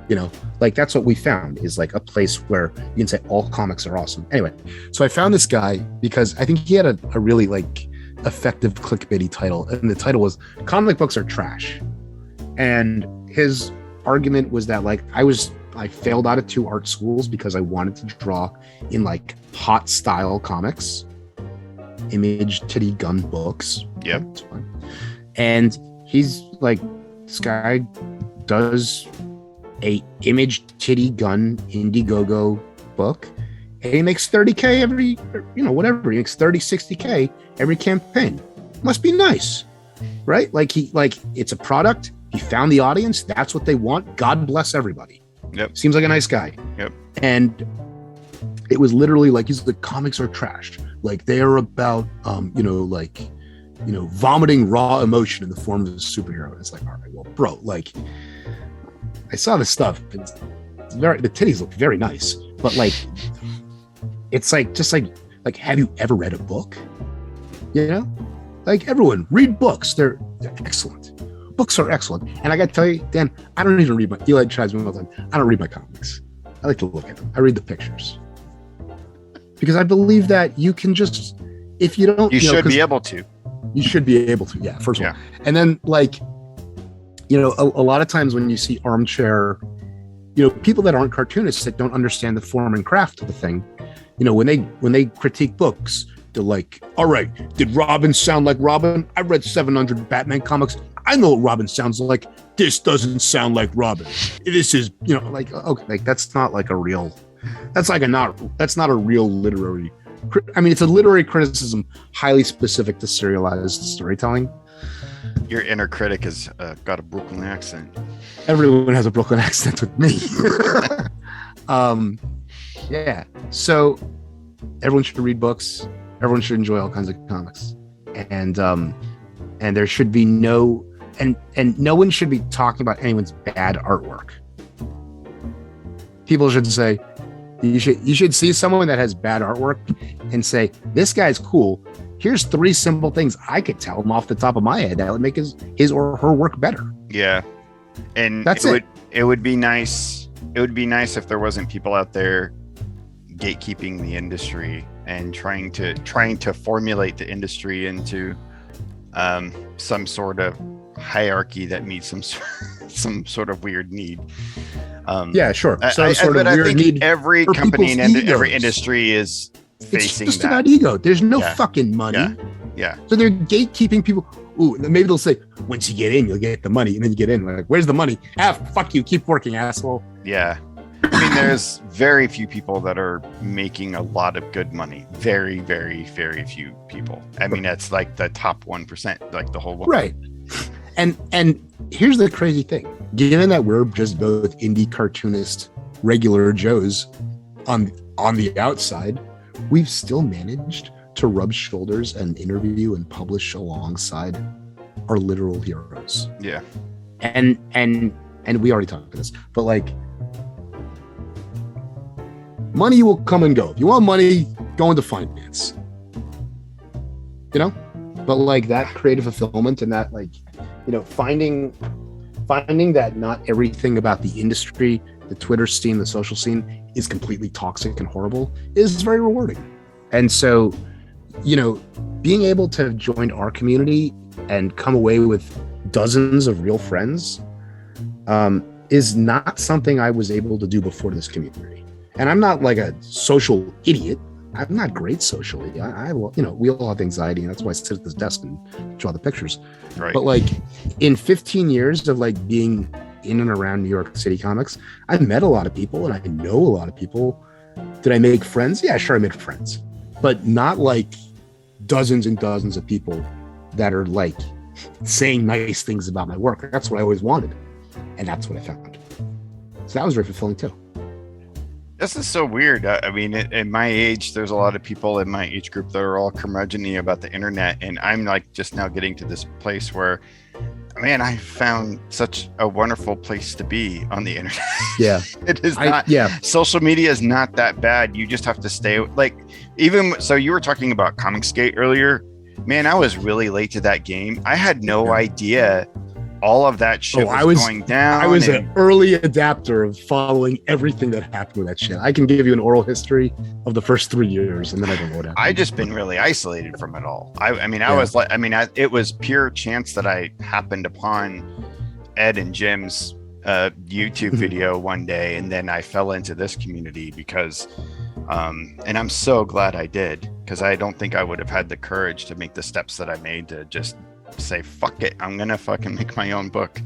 You know, like, that's what we found, is like a place where you can say all comics are awesome. Anyway, so I found this guy because I think he had a really like effective clickbaity title, and the title was "Comic Books Are Trash." And his argument was that, like, I failed out of 2 art schools because I wanted to draw in like hot style comics, image, titty, gun books. Yep. That's fine. And he's like, this guy does a image, titty, gun, Indiegogo book, and he makes $30K every, whatever. He makes 30, 60K every campaign. Must be nice, right? Like, it's a product. He found the audience. That's what they want. God bless everybody. Yep. Seems like a nice guy. Yep. And it was literally like, he's like, comics are trash. Like, they are about, vomiting raw emotion in the form of a superhero. And it's like, all right, well, bro, like, I saw this stuff. The titties look very nice, but like, it's like, just like, have you ever read a book? You know, like, everyone read books. They're excellent. Books are excellent. And I got to tell you, Dan, I don't even read Eli tries me all the time. I don't read my comics. I like to look at them. I read the pictures because I believe that you can just, if you don't, you should be able to. You should be able to. Yeah. First of all. And then, like, a lot of times when you see armchair, people that aren't cartoonists, that don't understand the form and craft of the thing, when they critique books, they're like, all right, did Robin sound like Robin? I read 700 Batman comics. I know what Robin sounds like. This doesn't sound like Robin. This is, like, okay, like, that's not like a real, that's not a real literary, I mean, it's a literary criticism highly specific to serialized storytelling. Your inner critic has got a Brooklyn accent. Everyone has a Brooklyn accent with me. Yeah. So everyone should read books. Everyone should enjoy all kinds of comics. And there should be no one should be talking about anyone's bad artwork. People should say, you should see someone that has bad artwork and say, this guy's cool. Here's 3 simple things I could tell him off the top of my head that would make his or her work better. Yeah. And that's it would be nice. It would be nice if there wasn't people out there gatekeeping the industry and trying to formulate the industry into some sort of hierarchy that meets some sort of weird need. Yeah, sure. I think every company and every industry is facing it's just that. about ego. There's no Yeah. fucking money. Yeah. So they're gatekeeping people. Ooh, maybe they'll say, once you get in, you'll get the money. And then you get in, like, where's the money? Fuck you. Keep working, asshole. Yeah. I mean, there's very few people that are making a lot of good money. Very, very, very few people. I mean, that's like the top 1%, like the whole world. Right. And here's the crazy thing. Given that we're just both indie cartoonist, regular Joes on the outside, we've still managed to rub shoulders and interview and publish alongside our literal heroes. Yeah. And we already talked about this, but like, money will come and go. If you want money, go into finance. You know? But like that creative fulfillment and that, like, you know, finding that not everything about the industry, the Twitter scene, the social scene is completely toxic and horrible is very rewarding. And so, you know, being able to have joined our community and come away with dozens of real friends is not something I was able to do before this community. And I'm not like a social idiot. I'm not great socially. I you know, we all have anxiety, and that's why I sit at this desk and draw the pictures. Right. But like in 15 years of like being in and around New York City comics, I've met a lot of people and I know a lot of people. Did I make friends? Yeah, sure, I made friends, but not like dozens and dozens of people that are like saying nice things about my work. That's what I always wanted, and that's what I found. So that was very fulfilling too. This is so weird. I mean, at my age, there's a lot of people in my age group that are all curmudgeon-y about the internet, and I'm like just now getting to this place where, man, I found such a wonderful place to be on the internet. Yeah. It is not. Yeah. Social media is not that bad. You just have to stay. Like, even so, you were talking about Comicsgate earlier. Man, I was really late to that game. I had no idea all of that shit was going down. I was an early adapter of following everything that happened with that shit. I can give you an oral history of the first 3 years, and then I don't know what happened. I just been really isolated from it all. I mean, it was pure chance that I happened upon Ed and Jim's YouTube video one day, and then I fell into this community because, and I'm so glad I did, because I don't think I would have had the courage to make the steps that I made to just say fuck it, I'm gonna fucking make my own book.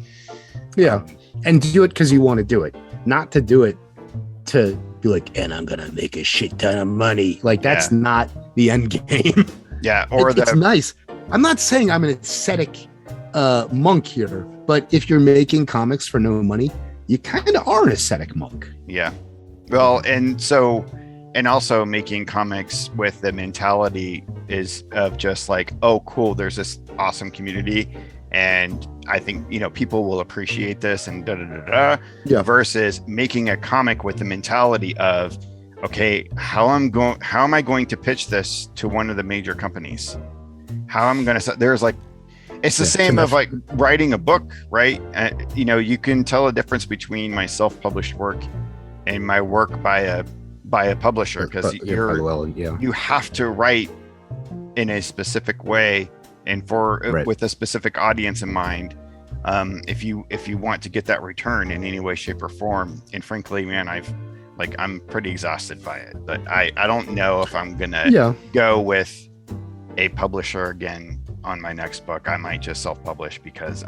Yeah. And do it because you want to do it, not to do it to be like, and I'm gonna make a shit ton of money. Like, that's not the end game. Yeah. Or it's nice. I'm not saying I'm an ascetic monk here, but if you're making comics for no money, you kind of are an ascetic monk. Yeah. Well, and also making comics with the mentality is of just like, oh, cool, there's this awesome community, and I think, you know, people will appreciate this, and Yeah. Versus making a comic with the mentality of, okay, how am I going to pitch this to one of the major companies? There's like, it's the same of like writing a book, right? You know, you can tell a difference between my self-published work and my work by a publisher, because you have to write in a specific way and with a specific audience in mind, if you want to get that return in any way, shape, or form. And frankly, man, I'm pretty exhausted by it, but I don't know if I'm gonna go with a publisher again on my next book. I might just self-publish, because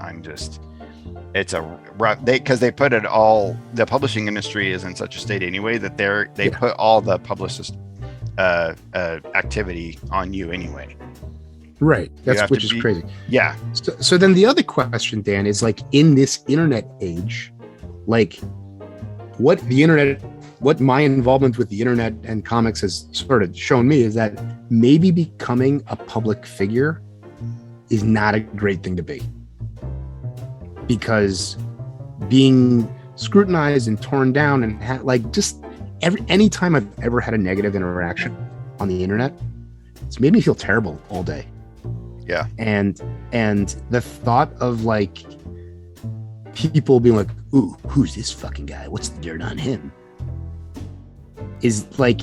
it's a rough, because they put it all, the publishing industry is in such a state anyway that they put all the publicist activity on you anyway. Right. Which is crazy. Yeah. So then the other question, Dan, is like, in this internet age, like what my involvement with the internet and comics has sort of shown me is that maybe becoming a public figure is not a great thing to be. Because being scrutinized and torn down and any time I've ever had a negative interaction on the internet, it's made me feel terrible all day. Yeah. And the thought of like people being like, ooh, who's this fucking guy? What's the dirt on him? Is like,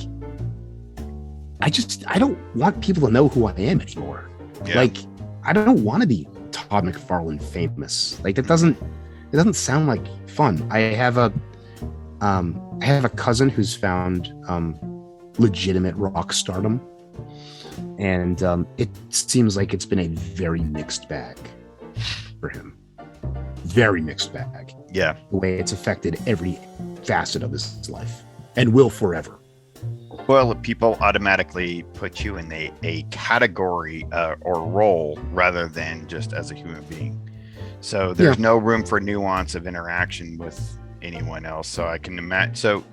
I don't want people to know who I am anymore. Yeah. Like, I don't want to be Todd McFarlane famous. Like, it doesn't sound like fun. I have a cousin who's found legitimate rock stardom. And it seems like it's been a very mixed bag for him. Very mixed bag. Yeah. The way it's affected every facet of his life and will forever. Well, people automatically put you in a category or role rather than just as a human being. So there's no room for nuance of interaction with anyone else. So I can imagine. So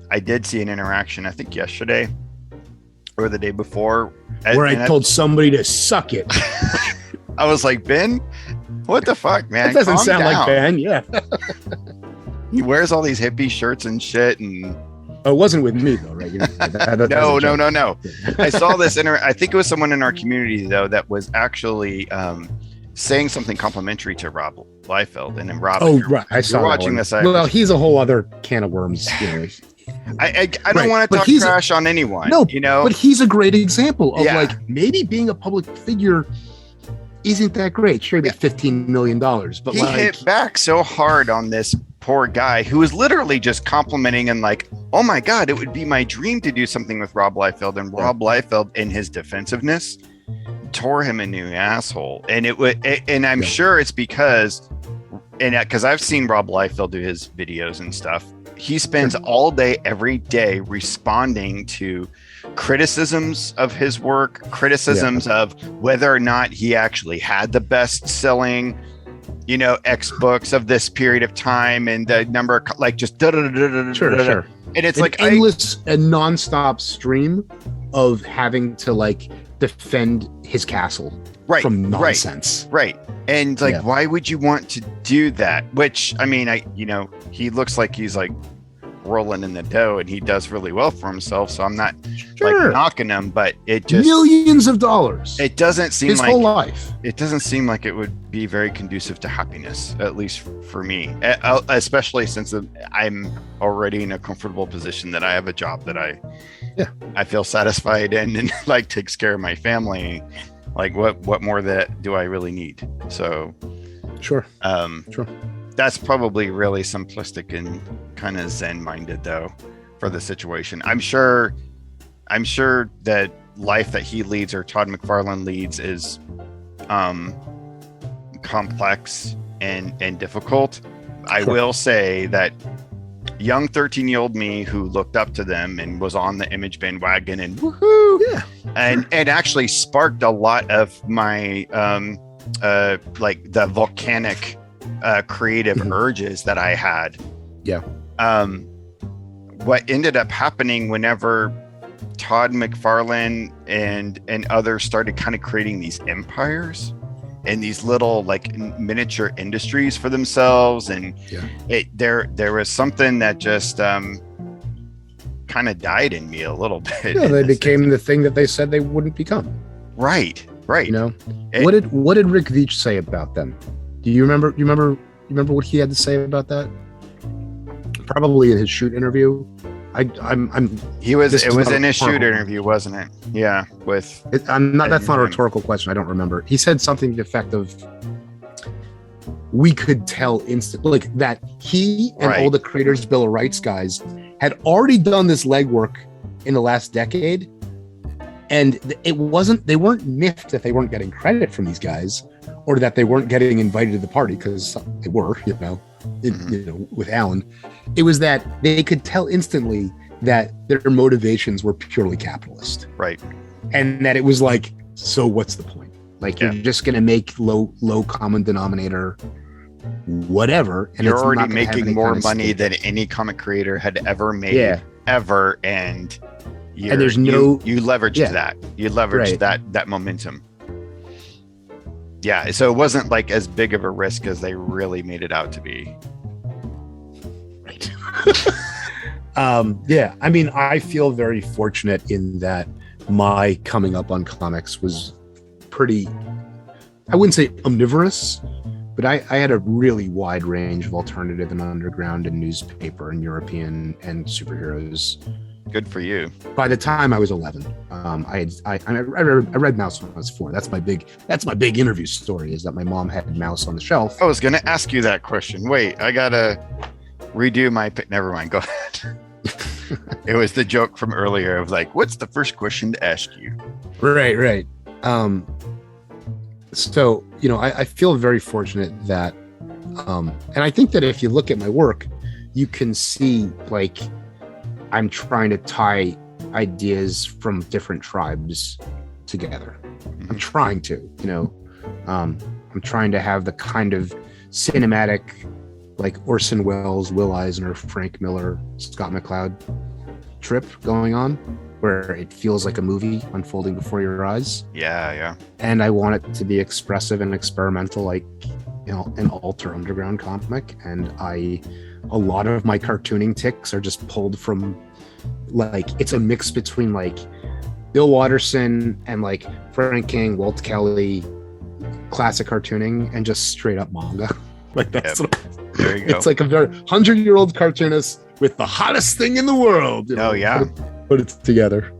I did see an interaction, I think yesterday or the day before, where I told somebody to suck it. I was like, Ben, what the fuck, man? That doesn't Calm sound down. like Ben. Yeah. He wears all these hippie shirts and shit, and it wasn't with me though, right? No. I saw this. I think it was someone in our community though that was actually saying something complimentary to Rob Liefeld, and then Rob. Oh, right. I saw. Watching this. Well, he's a whole other can of worms. You know. I don't want to talk trash on anyone. No, you know. But he's a great example of like maybe being a public figure isn't that great. Sure, they $15 million, but he hit back so hard on this poor guy who was literally just complimenting and like, oh my God, it would be my dream to do something with Rob Liefeld. And Rob Liefeld, in his defensiveness, tore him a new asshole. And I'm sure it's because I've seen Rob Liefeld do his videos and stuff. He spends all day, every day responding to criticisms of his work, criticisms of whether or not he actually had the best selling, X books of this period of time, and the number of, like, just sure. And it's an like endless and nonstop stream of having to like defend his castle from nonsense. Right. And like, why would you want to do that? Which, I mean, he looks like he's like rolling in the dough and he does really well for himself. So I'm not like knocking him, but it just millions of dollars. It doesn't seem his whole life. It doesn't seem like it would be very conducive to happiness, at least for me, especially since I'm already in a comfortable position that I have a job that I feel satisfied in and like takes care of my family. Like what more that do I really need? So sure. That's probably really simplistic and kind of Zen minded though for the situation. I'm sure that life that he leads or Todd McFarlane leads is complex and difficult. I will say that young 13-year-old me who looked up to them and was on the image bandwagon and woohoo, and actually sparked a lot of my like the volcanic creative urges that I had. What ended up happening whenever Todd McFarlane and others started kind of creating these empires and these little like miniature industries for themselves, and there was something that just kind of died in me a little bit. Yeah, they became the thing that they said they wouldn't become. Right. What did Rick Veitch say about them? Do you remember? You remember what he had to say about that? Probably in his shoot interview. It was in his shoot interview, wasn't it? Yeah. That's not a rhetorical question. I don't remember. He said something to the effect of, we could tell instantly, like that he and all the Creators Bill of Rights guys had already done this legwork in the last decade. And they weren't miffed that they weren't getting credit from these guys or that they weren't getting invited to the party, because they were, with Alan. It was that they could tell instantly that their motivations were purely capitalist. Right. And that it was like, so what's the point? Like, you're just going to make low common denominator, whatever. And you're already making more money than any comic creator had ever made, ever. And there's you leverage that. You leverage that momentum. Yeah, so it wasn't like as big of a risk as they really made it out to be. Right. I mean, I feel very fortunate in that my coming up on comics was pretty, I wouldn't say omnivorous, but I had a really wide range of alternative and underground and newspaper and European and superheroes. Good for you. By the time I was 11, I read Mouse when I was 4. That's my big interview story, is that my mom had Mouse on the shelf. I was going to ask you that question. Wait, I gotta redo my. Never mind. Go ahead. It was the joke from earlier of like, what's the first question to ask you? Right. So, I feel very fortunate that, and I think that if you look at my work, you can see like I'm trying to tie ideas from different tribes together. I'm trying to, I'm trying to have the kind of cinematic, like Orson Welles, Will Eisner, Frank Miller, Scott McCloud trip going on, where it feels like a movie unfolding before your eyes. Yeah. And I want it to be expressive and experimental, like, an alter underground comic. And a lot of my cartooning ticks are just pulled from, like, it's a mix between like Bill Watterson and like Frank King, Walt Kelly, classic cartooning, and just straight up manga. Like that's there you go. It's like a very 100-year-old cartoonist with the hottest thing in the world. Yeah. Put it together.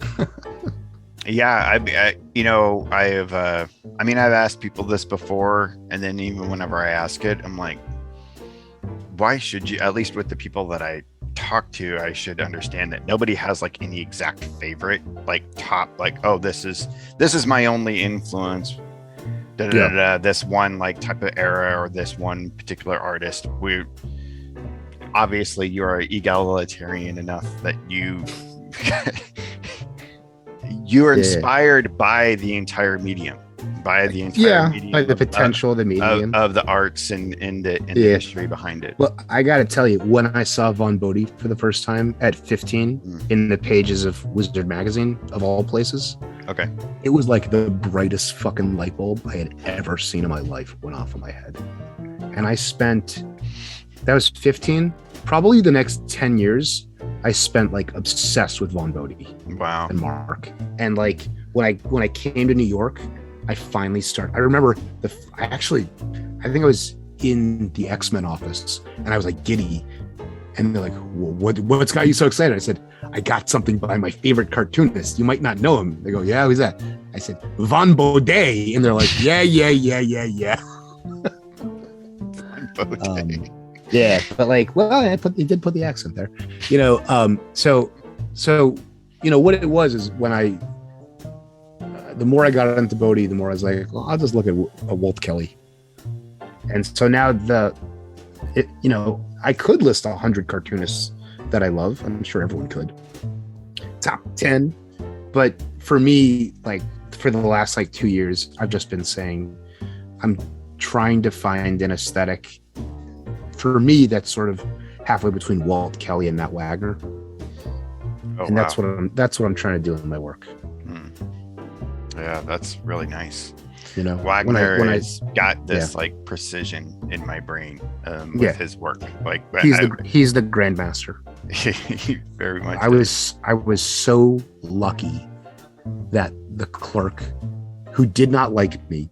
Yeah, I've asked people this before, and then even whenever I ask it, I'm like, why should you? At least with the people that I talk to, I should understand that nobody has like any exact favorite, like top, like, oh, this is my only influence. This one like type of era or this one particular artist. Obviously you're egalitarian enough that you're inspired by the entire medium, by the potential of the medium of the arts and the history behind it. Well, I gotta tell you, when I saw Von Bodie for the first time at 15 in the pages of Wizard magazine, of all places, okay, it was like the brightest fucking light bulb I had ever seen in my life went off in my head. And that was 15, probably the next 10 years I spent like obsessed with Von Bodie. Wow. And Mark. And like when I came to New York, I finally started. I remember I think I was in the X-Men office and I was like giddy. And they're like, what's got you so excited? I said, I got something by my favorite cartoonist. You might not know him. They go, yeah, who's that? I said, Von Bodie. And they're like, yeah. Von Bodie. Yeah, but like, well, he did put the accent there, so what it was is when the more I got into Bodie, the more I was like, well, I'll just look at Walt Kelly. And so now I could list 100 cartoonists that I love. I'm sure everyone could. Top 10. But for me, like for the last like 2 years, I've just been saying, I'm trying to find an aesthetic for me that's sort of halfway between Walt Kelly and Matt Wagner. That's what I'm trying to do in my work. Yeah, that's really nice. Wagner has got this like precision in my brain with his work. Like he's the grandmaster. Very much. I was so lucky that the clerk, who did not like me,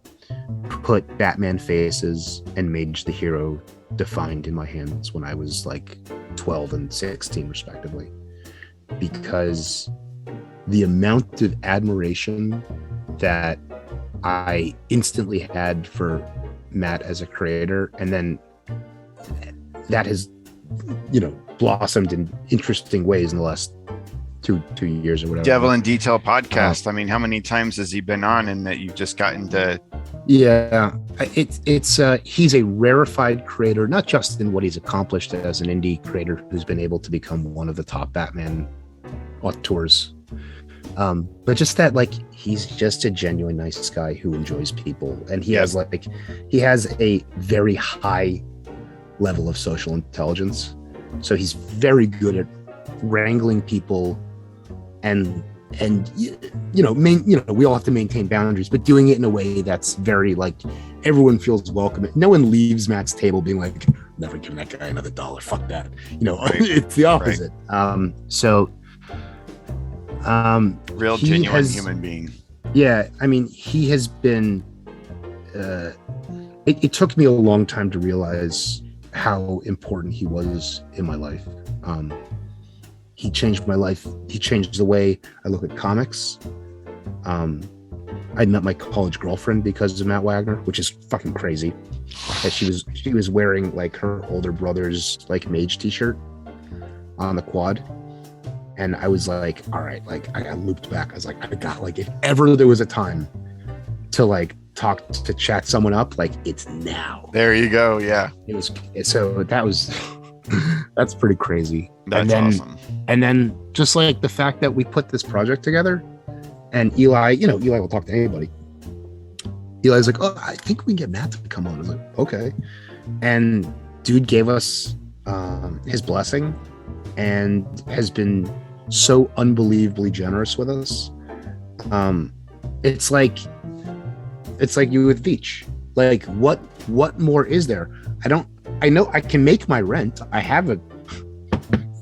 put Batman faces and Mage the Hero defined in my hands when I was like 12 and 16 respectively, because the amount of admiration that I instantly had for Matt as a creator, and then that has blossomed in interesting ways in the last two years or whatever. Devil in Detail podcast. I mean, how many times has he been on and that you've just gotten to? Yeah, it's he's a rarefied creator, not just in what he's accomplished as an indie creator who's been able to become one of the top Batman auteurs, but just that, like, he's just a genuine nice guy who enjoys people, and he has a very high level of social intelligence, so he's very good at wrangling people and we all have to maintain boundaries, but doing it in a way that's very like everyone feels welcome. No one leaves Matt's table being like, never giving that guy another $1. Fuck that. Right. It's the opposite. Right. Real genuine human being. Yeah. I mean, he has been, it took me a long time to realize how important he was in my life. He changed my life. He changed the way I look at comics. I met my college girlfriend because of Matt Wagner, which is fucking crazy. She was wearing like her older brother's like Mage t-shirt on the quad. And I was like, all right, like I looped back. I was like, I got like, if ever there was a time to like talk to chat someone up, like it's now. There you go. Yeah. It was, so that was, that's pretty crazy. That's awesome. And then just like the fact that we put this project together, and Eli, you know, Eli will talk to anybody. Eli's like, oh, I think we can get Matt to come on. I was like, okay. And dude gave us his blessing and has been so unbelievably generous with us. It's like you with Veach. Like what more is there? I know I can make my rent. I have a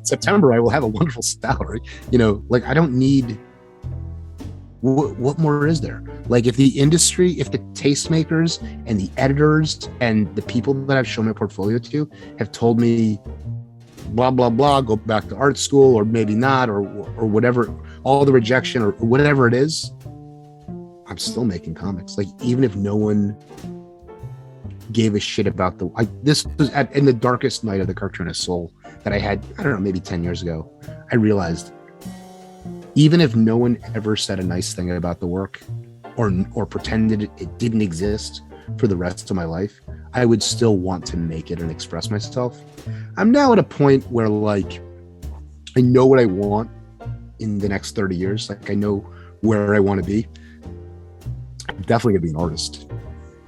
September, I will have a wonderful salary. You know, like I don't need, what more is there? Like if the industry, if the tastemakers and the editors and the people that I've shown my portfolio to have told me blah, blah, blah, go back to art school or maybe not, or whatever, all the rejection or whatever it is, I'm still making comics. Like even if no one gave a shit about this was in the darkest night of the cartoonist soul that I had, I don't know, maybe 10 years ago, I realized even if no one ever said a nice thing about the work or pretended it didn't exist for the rest of my life, I would still want to make it and express myself. I'm now at a point where like I know what I want in the next 30 years. Like I know where I want to be. I'm definitely gonna be an artist.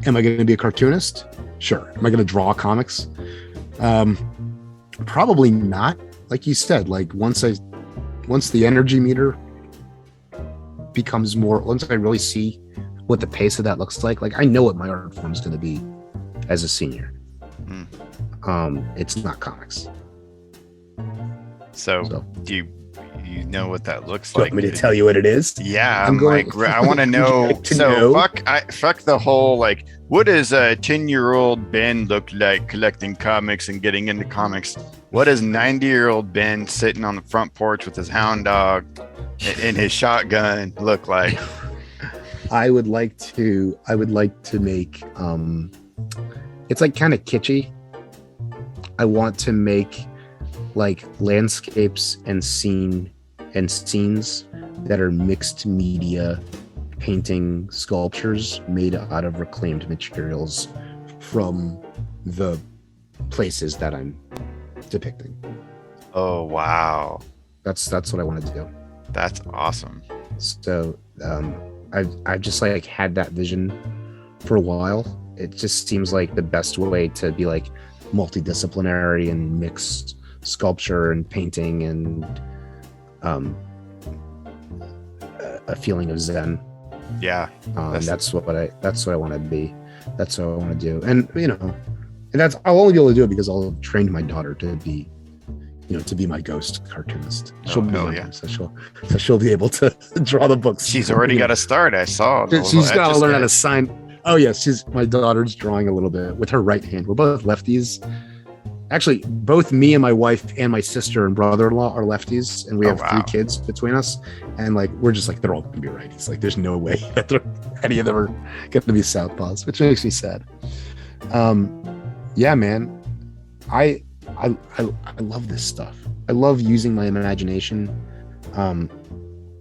Am I gonna be a cartoonist? Sure. Am I gonna draw comics? Probably not. Like you said, like once the energy meter becomes more, once I really see what the pace of that looks like I know what my art form is going to be as a senior. It's not comics. So do you know what that looks like? Want me to tell you what it is? Yeah, I'm like, I want to know. Fuck the whole like, what does a 10-year-old Ben look like collecting comics and getting into comics? What does 90-year-old Ben sitting on the front porch with his hound dog and his shotgun look like? I would like to make it's like kind of kitschy. I want to make like landscapes and scenes that are mixed media painting sculptures made out of reclaimed materials from the places that I'm depicting. Oh wow, that's what I want to do. That's awesome. So I've just like had that vision for a while. It just seems like the best way to be like multidisciplinary and mix sculpture and painting and a feeling of zen. Yeah, that's what I want to be. That's what I want to do. And you know, and I'll only be able to do it because I'll have trained my daughter to be, you know, to be my ghost cartoonist. She'll so she'll be able to draw the books. She's already got to start. I saw. She's got to learn how to sign. Oh yeah, my daughter's drawing a little bit with her right hand. We're both lefties. Actually, both me and my wife and my sister and brother-in-law are lefties, and we have 3 kids between us. And like, we're just like, they're all gonna be righties. Like, there's no way that any of them are gonna be southpaws, which makes me sad. Yeah, man, I love this stuff. I love using my imagination.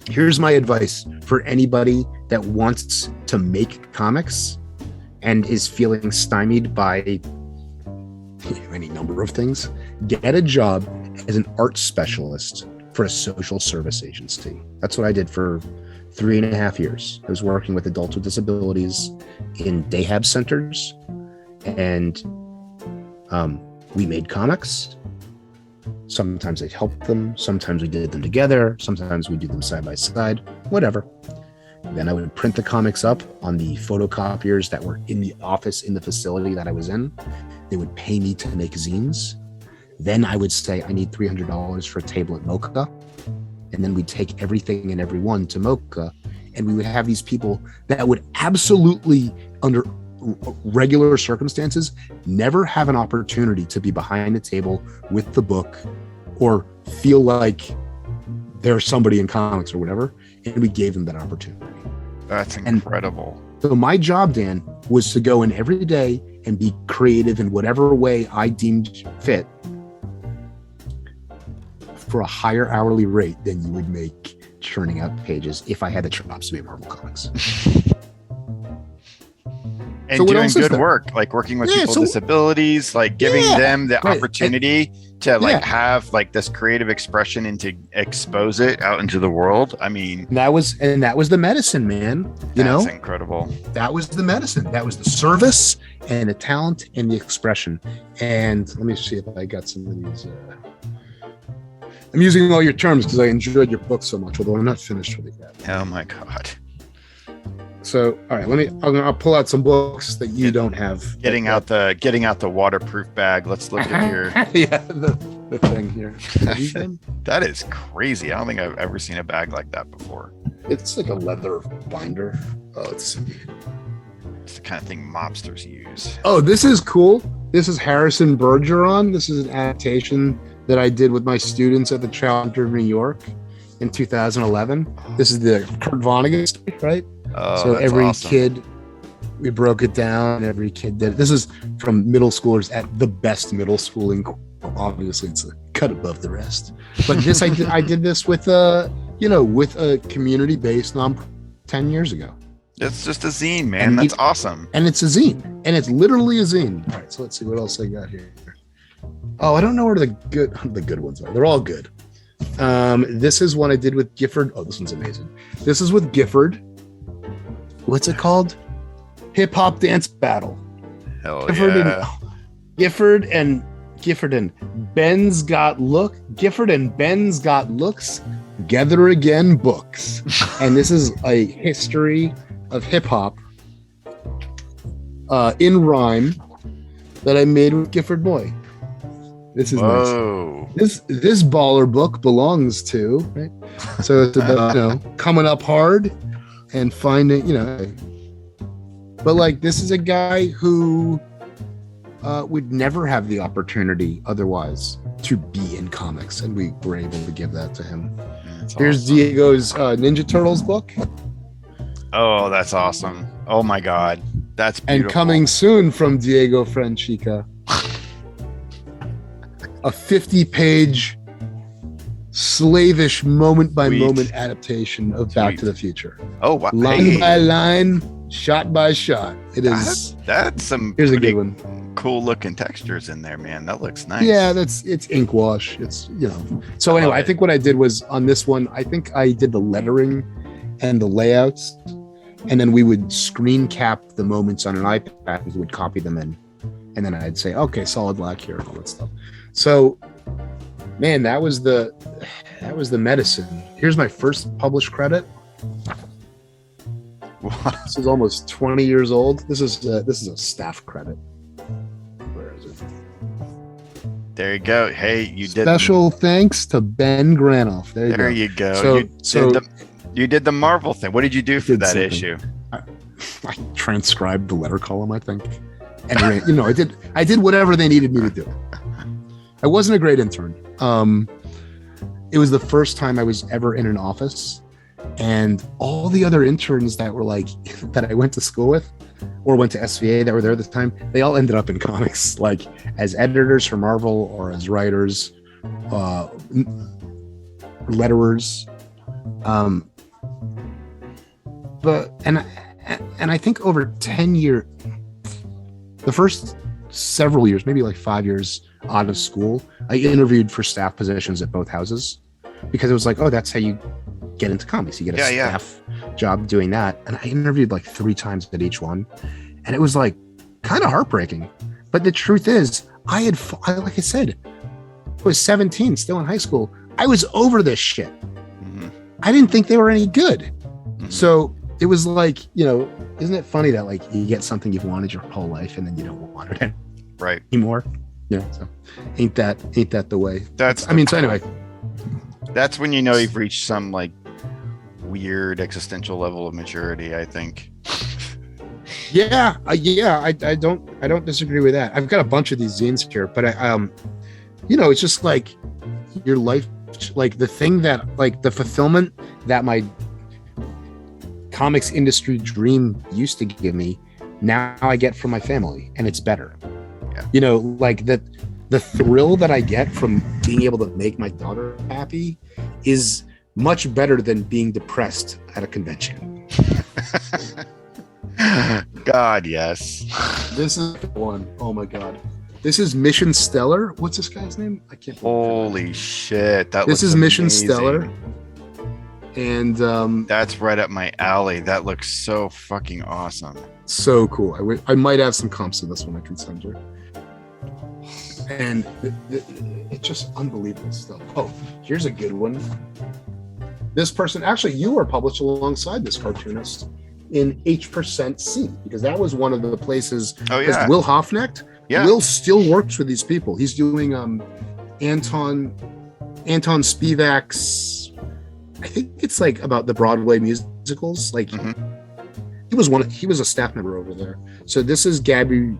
Here's my advice for anybody that wants to make comics and is feeling stymied by any number of things. Get a job as an art specialist for a social service agency. That's what I did for 3.5 years. I was working with adults with disabilities in Dayhab centers, and we made comics. Sometimes I helped them, sometimes we did them together, sometimes we did them side by side, whatever. Then I would print the comics up on the photocopiers that were in the office in the facility that I was in. They would pay me to make zines. Then I would say, I need $300 for a table at Mocha. And then we'd take everything and everyone to Mocha, and we would have these people that would absolutely, under regular circumstances, never have an opportunity to be behind the table with the book or feel like they're somebody in comics or whatever, and we gave them that opportunity. That's incredible. So my job, Dan, was to go in every day and be creative in whatever way I deemed fit for a higher hourly rate than you would make churning out pages if I had the chops to be Marvel Comics. And so doing good work, like working with people with disabilities, like giving them the opportunity to like have like this creative expression and to expose it out into the world. I mean, that was the medicine, man. That's incredible. That was the medicine. That was the service and the talent and the expression. And let me see if I got some of these. I'm using all your terms because I enjoyed your book so much, although I'm not finished with it yet. Oh my God. So, all right, I'll pull out some books that you don't have. Getting out the waterproof bag. Let's look at your the thing here. That is crazy. I don't think I've ever seen a bag like that before. It's like a leather binder. Oh, it's the kind of thing mobsters use. Oh, this is cool. This is Harrison Bergeron. This is an adaptation that I did with my students at the Challenger of New York in 2011. This is the Kurt Vonnegut story, right? Oh, so every awesome. kid, we broke it down. Every kid did it. This is from middle schoolers at the best middle schooling. Obviously, it's a cut above the rest. But this, I did this with a community-based non 10 years ago. It's just a zine, man. That's awesome. And it's a zine, and it's literally a zine. All right, so let's see what else I got here. Oh, I don't know where the good ones are. They're all good. This is one I did with Gifford. Oh, this one's amazing. This is with Gifford. What's it called? Hip Hop Dance Battle. Hell Gifford and Ben's got look. Gifford and Ben's got looks. Together again books. And this is a history of hip hop in rhyme that I made with Gifford Boy. This is nice. This baller book belongs to, right? So it's about coming up hard and finding, but like this is a guy who would never have the opportunity otherwise to be in comics, and we were able to give that to him. Here's awesome. Diego's Ninja Turtles book. Oh, that's awesome. Oh my God, that's beautiful. And coming soon from Diego Franchica, a 50-page slavish moment-by-moment adaptation of Back to the Future. Oh, wow. Line by line, shot by shot. It is. That's some Here's a good one. Cool-looking textures in there, man. That looks nice. Yeah, it's ink wash. It's, So anyway, I think what I did was on this one, I think I did the lettering and the layouts, and then we would screen cap the moments on an iPad and we would copy them in. And then I'd say, okay, solid black here and all that stuff. So, man, that was the medicine. Here's my first published credit. This is almost 20 years old. This is a staff credit. Where is it? There you go. Hey, you did special thanks to Ben Granoff. There you go. You did the Marvel thing. What did you do for that issue? I transcribed the letter column, I think. And I did whatever they needed me to do. I wasn't a great intern. It was the first time I was ever in an office, and all the other interns that were like that I went to school with or went to SVA that were there at the time, they all ended up in comics, like as editors for Marvel or as writers, letterers. And I think over 10 years, the first several years, maybe like 5 years out of school, I interviewed for staff positions at both houses because it was like, oh, that's how you get into comics. You get a staff job doing that. And I interviewed like 3 times at each one. And it was like kind of heartbreaking. But the truth is, like I said, I was 17, still in high school. I was over this shit. Mm-hmm. I didn't think they were any good. Mm-hmm. So it was like, isn't it funny that like you get something you've wanted your whole life and then you don't want it anymore? Yeah. So ain't that the way? So anyway, that's when you've reached some like weird existential level of maturity, I think. Yeah. I don't disagree with that. I've got a bunch of these zines here, but it's just like your life, like the thing that like the fulfillment that my comics industry dream used to give me, now I get from my family, and it's better. Yeah. Like that, the thrill that I get from being able to make my daughter happy is much better than being depressed at a convention. God, yes. This is one. Oh my God. This is Mission Stellar. What's this guy's name? I can't. Holy shit! This is Mission Stellar, and that's right up my alley. That looks so fucking awesome. So cool. I might have some comps of this one I can send you. And it's just unbelievable stuff. Oh, here's a good one. This person, actually, you were published alongside this cartoonist in H%C, because that was one of the places. Oh yeah, Will Hoffnecht. Yeah, Will still works with these people. He's doing Anton Spivak's. I think it's like about the Broadway musicals. Like he was a staff member over there. So this is Gabby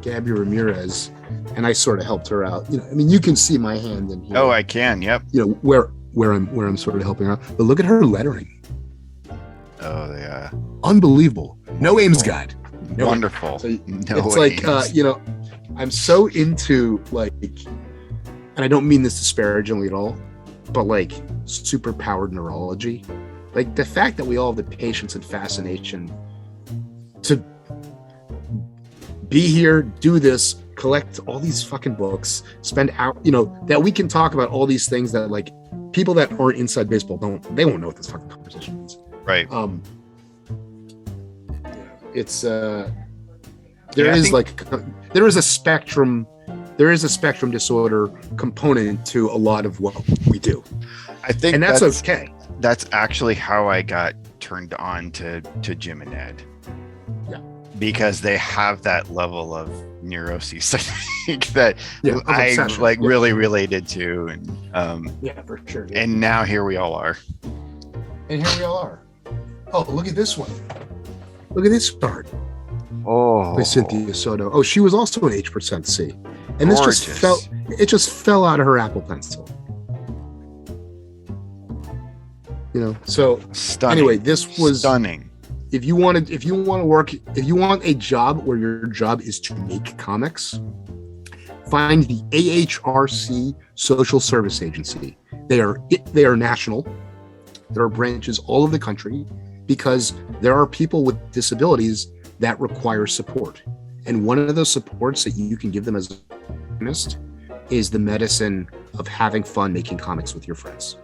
Ramirez, and I sort of helped her out. You know, I mean, you can see my hand in here. Oh, I can. Yep. You know where I'm sort of helping out. But look at her lettering. Oh yeah. Unbelievable. No Ames guide. No, wonderful. So it's like I'm so into like, and I don't mean this disparagingly at all, but like super powered neurology, like the fact that we all have the patience and fascination to be here, do this, collect all these fucking books, spend out, that we can talk about all these things that like people that aren't inside baseball won't know what this fucking conversation means. Right. It's there is a spectrum disorder component to a lot of what we do. I think, and that's okay. That's actually how I got turned on to Jim and Ed. Yeah, because they have that level of neuroses, I think, that I really related to, and for sure. Yeah. And now here we all are. Oh, look at this one. Look at this card. Oh, by Cynthia Soto. Oh, she was also an H%C, and this just fell out of her Apple Pencil. So stunning. Anyway, this was stunning. If you want a job where your job is to make comics, find the AHRC Social Service Agency. They are national. There are branches all over the country, because there are people with disabilities that require support. And one of those supports that you can give them as an artist is the medicine of having fun making comics with your friends.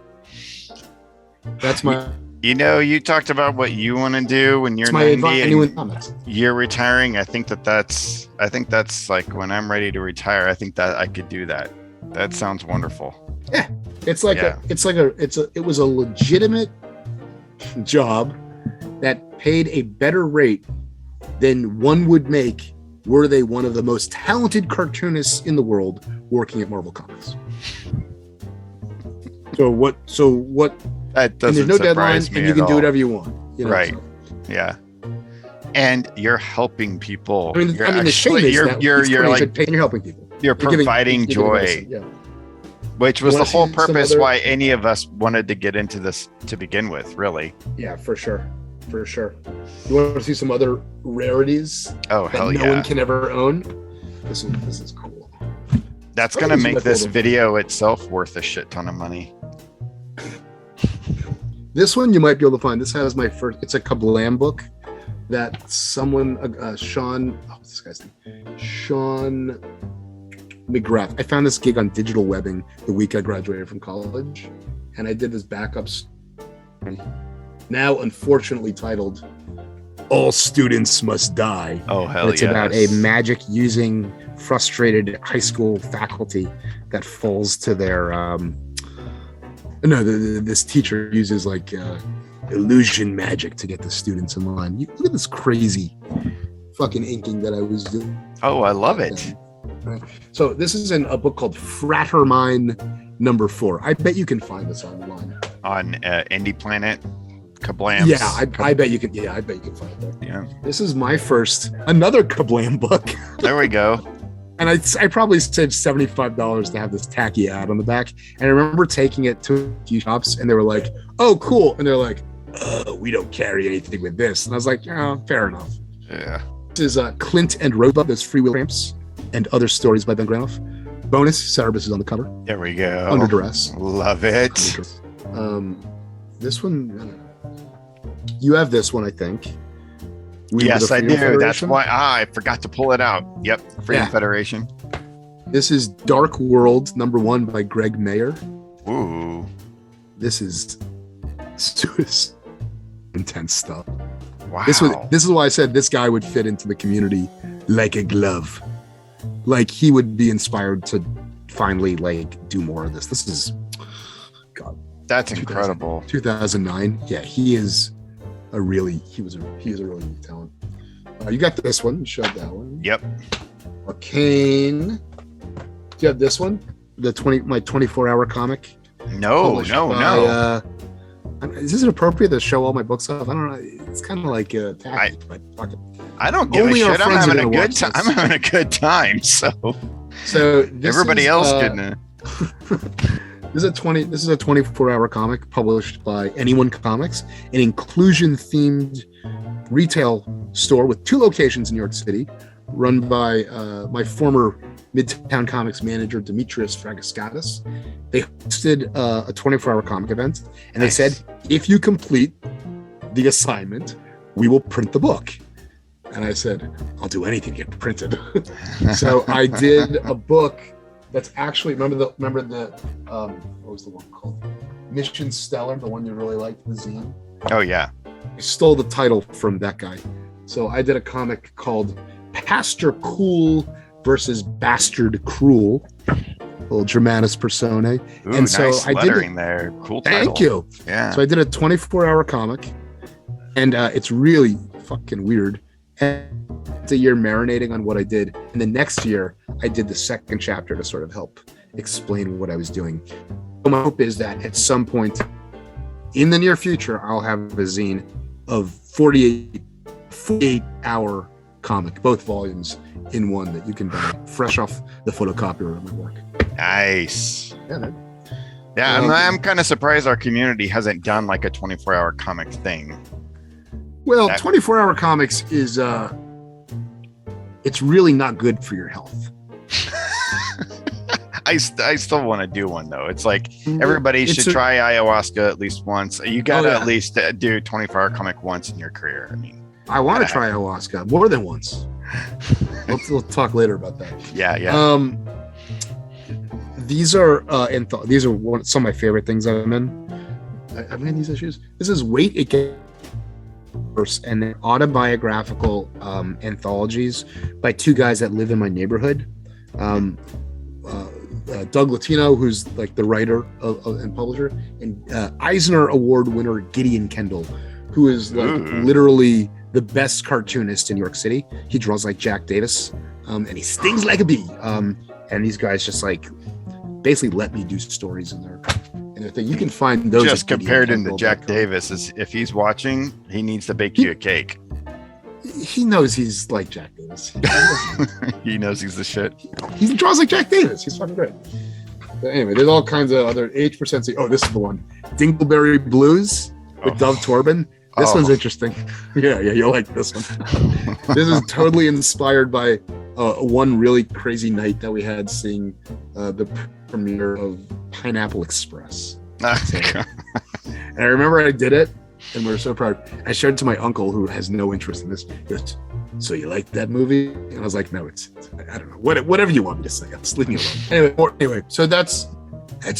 That's my... you talked about what you want to do when you're 90 and you're retiring. I think that's like when I'm ready to retire, I think that I could do that. That sounds wonderful. Yeah. It was a legitimate job that paid a better rate than one would make were they one of the most talented cartoonists in the world working at Marvel Comics. So what? That doesn't, and there's no deadline, and you can do whatever you want. Right? So. Yeah. And you're helping people. I mean, the shame is you're like paying, you're helping people. You're providing joy. Yeah. Which was the whole purpose why any of us wanted to get into this to begin with, really. Yeah, for sure. You want to see some other rarities that no one can ever own? This is cool. That's going to make this video itself worth a shit ton of money. This one you might be able to find. This has it's a Kablam book that someone, Sean, what's this guy's name? Sean McGrath. I found this gig on digital webbing the week I graduated from college, and I did this backup story, now unfortunately titled "All Students Must Die." Oh hell yeah! It's about a magic using frustrated high school faculty that falls to their this teacher uses like illusion magic to get the students in line. Look at this crazy fucking inking that I was doing. Oh, I love it. Right. So this is in a book called Frattermine number 4. I bet you can find this online. On Indie Planet, Kablam. Yeah, I bet you can. Yeah, I bet you can find it there. Yeah. This is my another Kablam book. There we go. And I probably saved $75 to have this tacky ad on the back. And I remember taking it to a few shops, and they were like, "Oh, cool!" And they're like, "We don't carry anything with this." And I was like, "Oh, fair enough." Yeah. This is Clint and Rosebud, those freewheel ramps and Other Stories by Ben GRANOFF. Bonus, Cerebus is on the cover. There we go. Under Duress. Love it. This one, you have this one, I think. Yes, I do. Federation? That's why I forgot to pull it out. Yep, Freedom Federation. This is Dark World, #1 by Greg Mayer. Ooh. This is intense stuff. Wow. This is why I said this guy would fit into the community like a glove. Like he would be inspired to finally like do more of this. This is God. That's incredible. 2009. Yeah, he was a really neat talent. You got this one. Showed that one. Yep. Arcane. Do you have this one? My 24-hour comic. No. Is this appropriate to show all my books off? I don't know. It's kind of like tacky, but fuck it. I don't give Only a shit. I'm having a good time. this. I'm having a good time. So everybody else can. This is a 24-hour comic published by Anyone Comics, an inclusion-themed retail store with 2 locations in New York City, run by my former Midtown Comics manager, Demetrius Fragaskatis. They hosted a 24-hour comic event, and they said, if you complete the assignment, we will print the book. And I said, I'll do anything to get printed. So I did a book that's actually, remember the what was the one called? Mission Stellar, the one you really liked, the zine? Oh, yeah. I stole the title from that guy. So I did a comic called Pastor Cool versus Bastard Cruel, a little Germanus Personae. Ooh, and so nice I lettering there. Cool title. Thank you. Yeah. So I did a 24-hour comic, and it's really fucking weird. And it's a year marinating on what I did. And the next year, I did the second chapter to sort of help explain what I was doing. So my hope is that at some point in the near future, I'll have a zine of 48-hour comic, both volumes in one that you can buy fresh off the photocopier of my work. Nice. Yeah, man. Yeah, I'm kind of surprised our community hasn't done like a 24-hour comic thing. Well, 24-hour comics is it's really not good for your health. I still want to do one though. It's like everybody should try ayahuasca at least once. You gotta at least do 24-hour comic once in your career. I mean, I want to try ayahuasca more than once. We'll talk later about that. Yeah. These are some of my favorite things I'm in. I'm in these issues. This is Wait It Gets Worse, and they're autobiographical anthologies by 2 guys that live in my neighborhood. Doug Latino, who's like the writer and publisher, and Eisner Award winner Gideon Kendall, who is like literally the best cartoonist in New York City. He draws like Jack Davis, and he stings like a bee. And these guys just like basically let me do stories in their thing. You can find those. Just compared him to Jack Davis, if he's watching, he needs to bake you a cake. He knows he's like Jack Davis. He knows he's the shit. He draws like Jack Davis. He's fucking great. But anyway, there's all kinds of other H%. Oh, this is the one. Dingleberry Blues with Dove Torben. This one's interesting. Yeah, you'll like this one. This is totally inspired by one really crazy night that we had seeing the premiere of Pineapple Express. And I remember I did it, and we were so proud. I showed it to my uncle, who has no interest in this. He goes, "So you like that movie?" And I was like, "No, it's I don't know. Whatever you want me to say. Just leave me alone." Anyway, so that's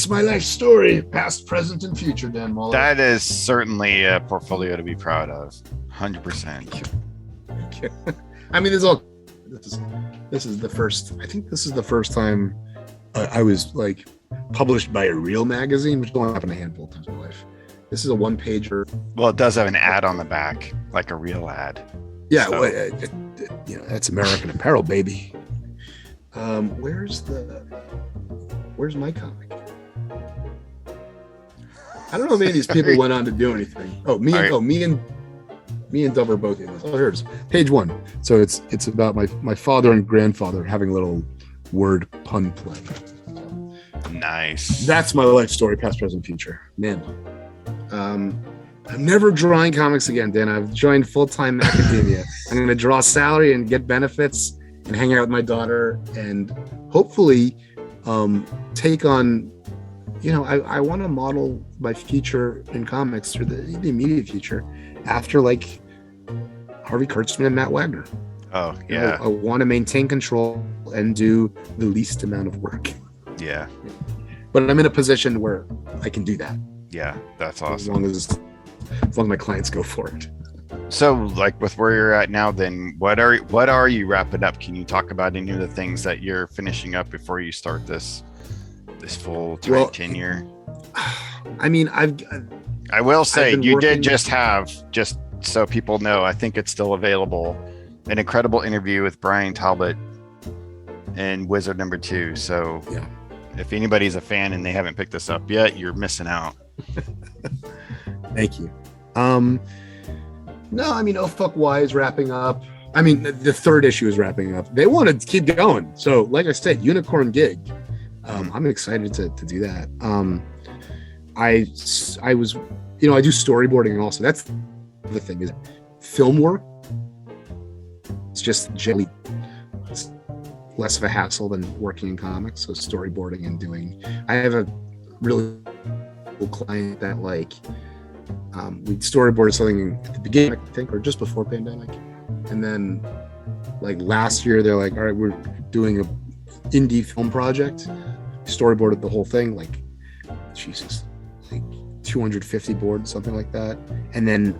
my life story, past, present, and future, Dan Muller. That is certainly a portfolio to be proud of. 100%. I mean, this is the first. I think this is the first time I was like published by a real magazine, which only happened a handful of times in my life. This is a one-pager. Well, it does have an ad on the back, like a real ad. Yeah, so. That's American Apparel, baby. Where's my comic? I don't know if any of these people went on to do anything. Me and Dove are both in this. Oh, here's page 1. So it's about my father and grandfather having a little word pun play. Nice. That's my life story, past, present, future. Man. I'm never drawing comics again, Dan. I've joined full-time academia. I'm going to draw salary and get benefits and hang out with my daughter, and hopefully take on, I want to model my future in comics, or the immediate future, after like Harvey Kurtzman and Matt Wagner. Oh yeah. I want to maintain control and do the least amount of work. Yeah. But I'm in a position where I can do that. Yeah, that's awesome. As long as my clients go for it. So, like with where you're at now, then what are you wrapping up? Can you talk about any of the things that you're finishing up before you start this full-time tenure? I mean, I will say you did just so people know, I think it's still available, an incredible interview with Brian Talbot and Wizard number 2. So yeah. If anybody's a fan and they haven't picked this up yet, you're missing out. Thank you. No, I mean, Oh Fuck Why is wrapping up. I mean, the third issue is wrapping up. They want to keep going. So like I said, Unicorn Gig. I'm excited to do that. I was, I do storyboarding also. That's the thing, is film work. It's just generally less of a hassle than working in comics. So storyboarding and I have a really cool client that we storyboarded something at the beginning, I think, or just before pandemic. And then last year, they're like, all right, we're doing a indie film project. Storyboarded the whole thing, Jesus, 250 boards, something like that. And then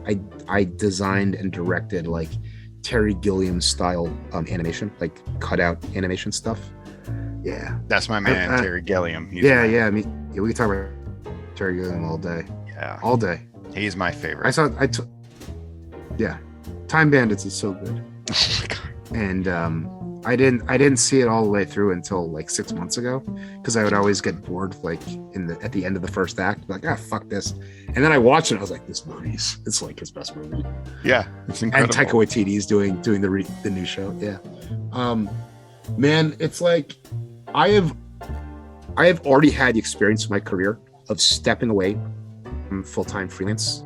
I designed and directed Terry Gilliam style animation, cutout animation stuff. Yeah. That's my man, Terry Gilliam. I mean, we can talk about Terry Gilliam all day. Yeah. All day. He's my favorite. Yeah. Time Bandits is so good. Oh my God. And I didn't see it all the way through until 6 months ago, because I would always get bored at the end of the first act, fuck this. And then I watched it, and I was like, this movie's, it's his best movie. Yeah, it's incredible. And Taika Waititi's doing the new show. Yeah. Man, it's I have already had the experience of my career of stepping away from full-time freelance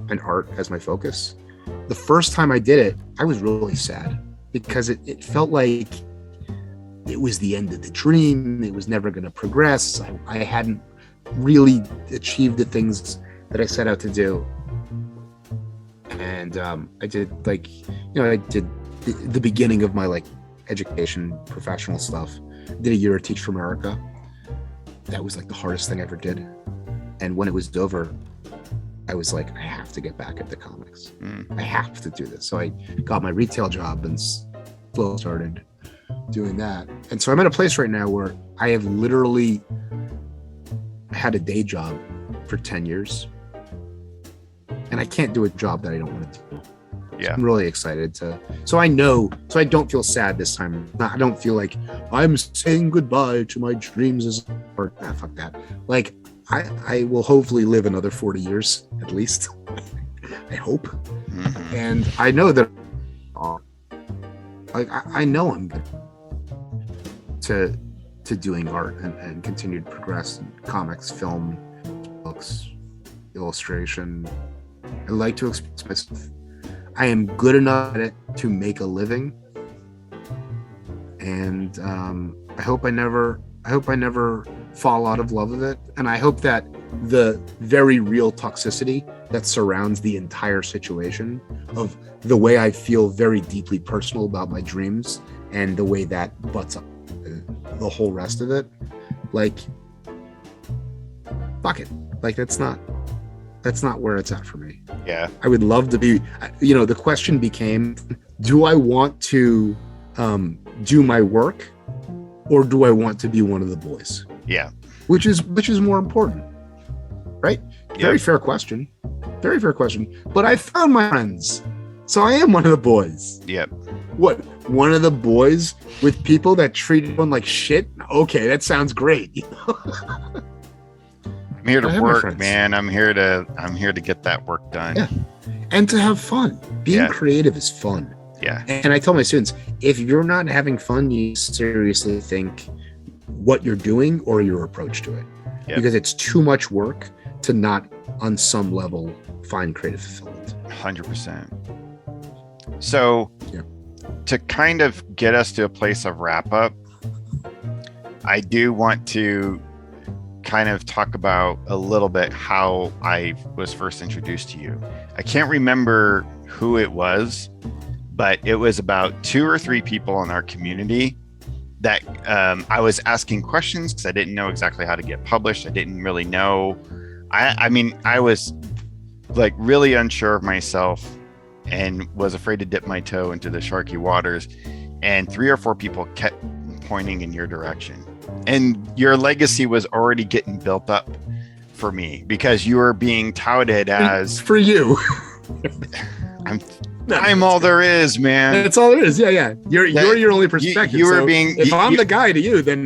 and art as my focus. The first time I did it, I was really sad, because it felt like it was the end of the dream. It was never going to progress. I hadn't really achieved the things that I set out to do. And I did I did the beginning of my education, professional stuff. I did a year of Teach for America. That was the hardest thing I ever did. And when it was over, I was I have to get back into comics. I have to do this. So I got my retail job and slowly started doing that. And so I'm in a place right now where I have literally had a day job for 10 years. And I can't do a job that I don't want to do. Yeah. So I'm really excited so I don't feel sad this time. I don't feel like I'm saying goodbye to my dreams as art. Fuck that. I will hopefully live another 40 years at least. I hope. Mm-hmm. And I know that I know I'm good to doing art and continue to progress in comics, film, books, illustration. I like to express myself. I am good enough at it to make a living. And I hope I never fall out of love with it. And I hope that the very real toxicity that surrounds the entire situation, of the way I feel very deeply personal about my dreams and the way that butts up the whole rest of it, fuck it. That's not where it's at for me. Yeah. I would love to be, the question became, do I want to do my work, or do I want to be one of the boys? Yeah. Which is more important, right? Yep. Very fair question. But I found my friends, so I am one of the boys. Yep. What? One of the boys with people that treat everyone like shit? Okay, that sounds great. I'm here to work, man. I'm here to get that work done. Yeah. And to have fun. Being creative is fun. Yeah. And I tell my students, if you're not having fun, you seriously think what you're doing or your approach to it. Yep. Because it's too much work to not, on some level, find creative fulfillment. 100%. So, to kind of get us to a place of wrap up, I do want to kind of talk about a little bit how I was first introduced to you. I can't remember who it was, but it was about 2 or 3 people in our community that I was asking questions because I didn't know exactly how to get published. I didn't really know. I mean, I was like really unsure of myself and was afraid to dip my toe into the sharky waters. And 3 or 4 people kept pointing in your direction. And your legacy was already getting built up for me because you were being touted as... For you. I'm all there is, man. That's all there is. Yeah. You're your only perspective. You were being. If I'm the guy to you, then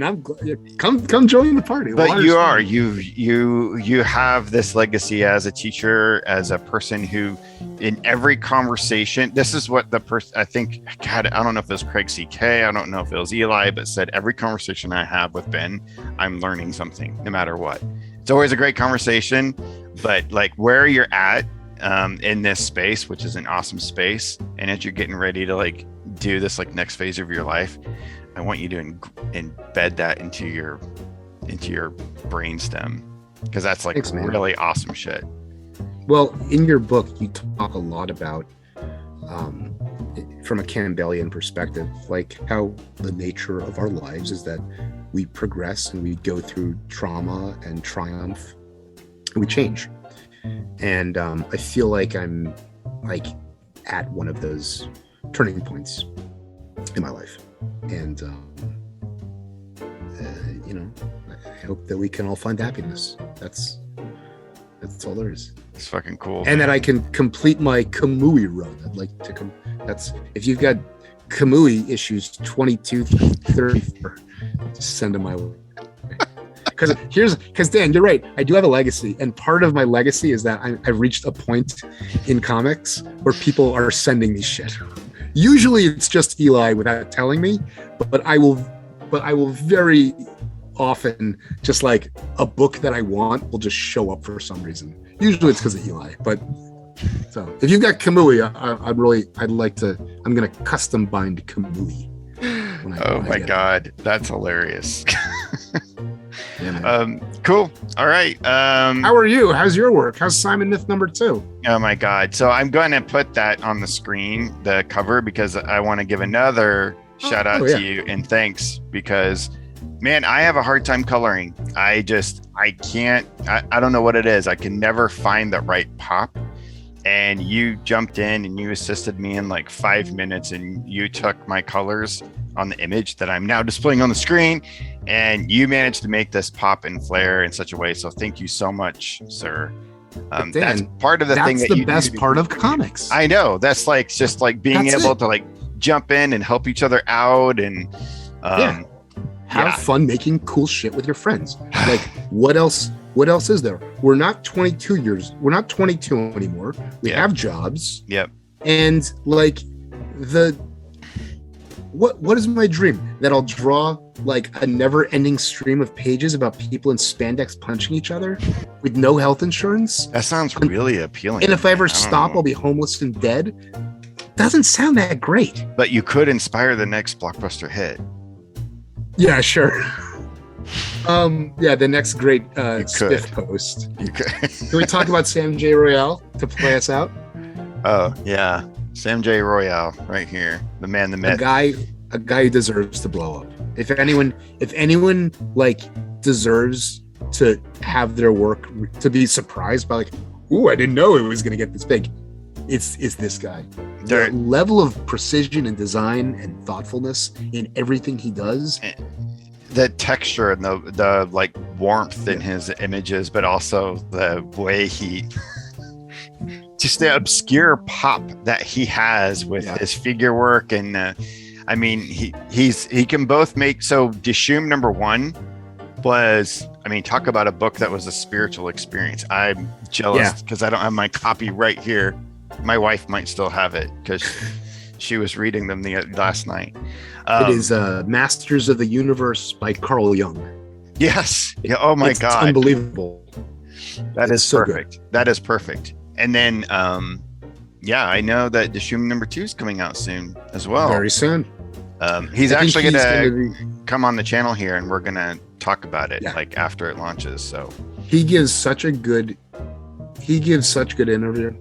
come join the party. But you are. You have this legacy as a teacher, as a person who, in every conversation, this is what the person. I think. God, I don't know if it was Craig CK. I don't know if it was Eli, but said every conversation I have with Ben, I'm learning something, no matter what. It's always a great conversation, but like where you're at. In this space, which is an awesome space, and as you're getting ready to like do this like next phase of your life, I want you to embed that into your brainstem, because that's like really awesome shit. Well, in your book, you talk a lot about from a Campbellian perspective, like how the nature of our lives is that we progress and we go through trauma and triumph and we change. And I feel like I'm like at one of those turning points in my life. And, I hope that we can all find happiness. That's all there is. It's fucking cool. And that I can complete my Kamui run. I'd like to that's, if you've got Kamui issues 22 through 34, just send them my way. Because Dan, you're right. I do have a legacy, and part of my legacy is that I've reached a point in comics where people are sending me shit. Usually, it's just Eli without telling me, but I will very often just like a book that I want will just show up for some reason. Usually, it's because of Eli. But so if you've got Kamui, I'm gonna custom bind Kamui. Oh my God, that's hilarious. Yeah, cool. All right. How are you? How's your work? How's Simon Myth #2? Oh my God. So I'm going to put that on the screen, the cover, because I want to give another shout out to you and thanks, because man, I have a hard time coloring. I can't, I don't know what it is. I can never find the right pop. And you jumped in and you assisted me in like 5 minutes, and you took my colors on the image that I'm now displaying on the screen, and you managed to make this pop and flare in such a way. So thank you so much, sir. Dan, that's part of the thing that that's the best part of comics. I know. That's like just like being able to like jump in and help each other out and have fun making cool shit with your friends. Like what else is there? We're not 22 anymore. We have jobs. Yep. And like what is my dream? That I'll draw like a never-ending stream of pages about people in spandex punching each other with no health insurance? That sounds really appealing. And if I ever stop, I'll be homeless and dead. Doesn't sound that great. But you could inspire the next blockbuster hit. Yeah, sure. The next great spiff post. You could. Can we talk about Sam J. Royale to play us out? Oh yeah, Sam J. Royale, right here, the man, the myth. A guy who deserves to blow up. If anyone like deserves to have their work to be surprised by like, ooh, I didn't know it was gonna get this big. It's this guy. The level of precision and design and thoughtfulness in everything he does. The texture and the like warmth in his images, but also the way he just the obscure pop that he has with his figure work. And I mean, he can both make. So Dishoom #1 was, I mean, talk about a book that was a spiritual experience. I'm jealous because I don't have my copy right here. My wife might still have it because she was reading them last night. It is Masters of the Universe by Carl Jung. Yes. Yeah. Oh my God. It's unbelievable. That is so perfect. Good. That is perfect. And then, yeah, I know that Dishoom #2 is coming out soon as well. Very soon. He's actually gonna come on the channel here, and we're gonna talk about it like after it launches. So he gives such good interview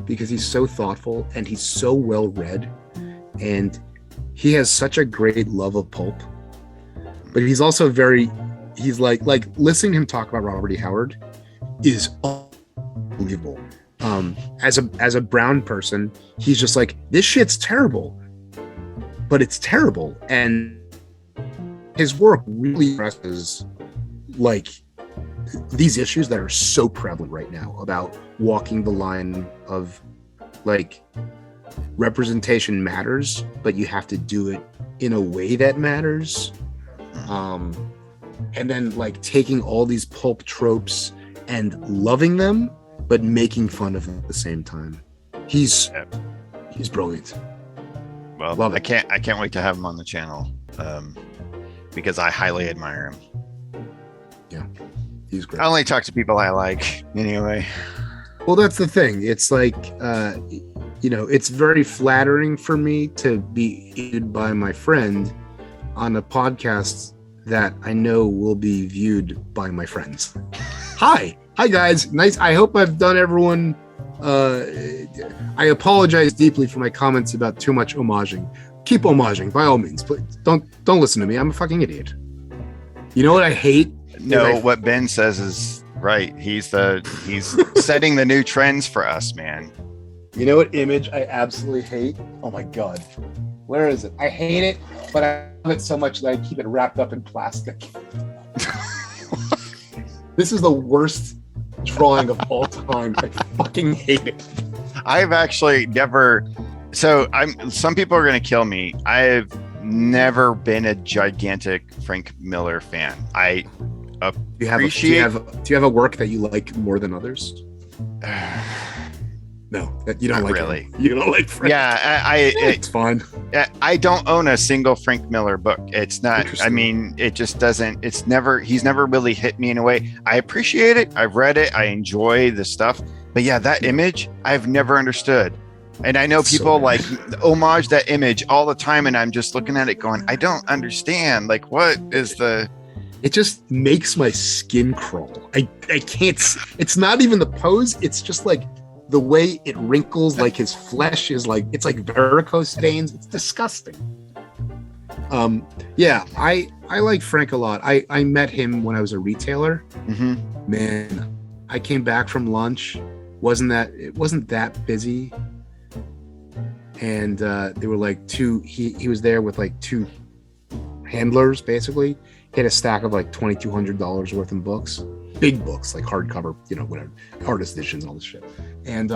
because he's so thoughtful and he's so well read, and he has such a great love of pulp. But he's also he's like listening to him talk about Robert E. Howard is unbelievable. As a brown person, he's just like, this shit's terrible, but it's terrible. And his work really addresses like these issues that are so prevalent right now about walking the line of like representation matters, but you have to do it in a way that matters. And then like taking all these pulp tropes and loving them, but making fun of them at the same time. He's brilliant. Well, I can't wait to have him on the channel, because I highly admire him. Yeah, he's great. I only talk to people I like anyway. Well, that's the thing. It's like, it's very flattering for me to be aided by my friend on a podcast that I know will be viewed by my friends. Hi guys. Nice. I hope I've done everyone. I apologize deeply for my comments about too much homaging. Keep homaging by all means, but don't listen to me. I'm a fucking idiot. You know what I hate? No, what Ben says is right. He's setting the new trends for us, man. You know what image I absolutely hate? Oh my God. Where is it? I hate it, but I love it so much that I keep it wrapped up in plastic. This is the worst drawing of all time. I fucking hate it. I've actually never. So some people are going to kill me. I've never been a gigantic Frank Miller fan. I appreciate. Do you have a work that you like more than others? No, you don't like really. Him. You don't like Frank. Yeah, it's fine. I don't own a single Frank Miller book. It's not. I mean, it just doesn't. It's never. He's never really hit me in a way. I appreciate it. I've read it. I enjoy the stuff. But yeah, that image I've never understood. And I know people like homage that image all the time, and I'm just looking at it going, I don't understand. Like, what is the? It just makes my skin crawl. I can't. It's not even the pose. It's just like the way it wrinkles, like his flesh is like, it's like varicose veins. It's disgusting. Yeah, I like Frank a lot. I met him when I was a retailer. Mm-hmm. Man, I came back from lunch. It wasn't that busy. And they were like he was there with like two handlers, basically. He had a stack of like $2,200 worth of books, big books, like hardcover, whatever, artist editions and all this shit. And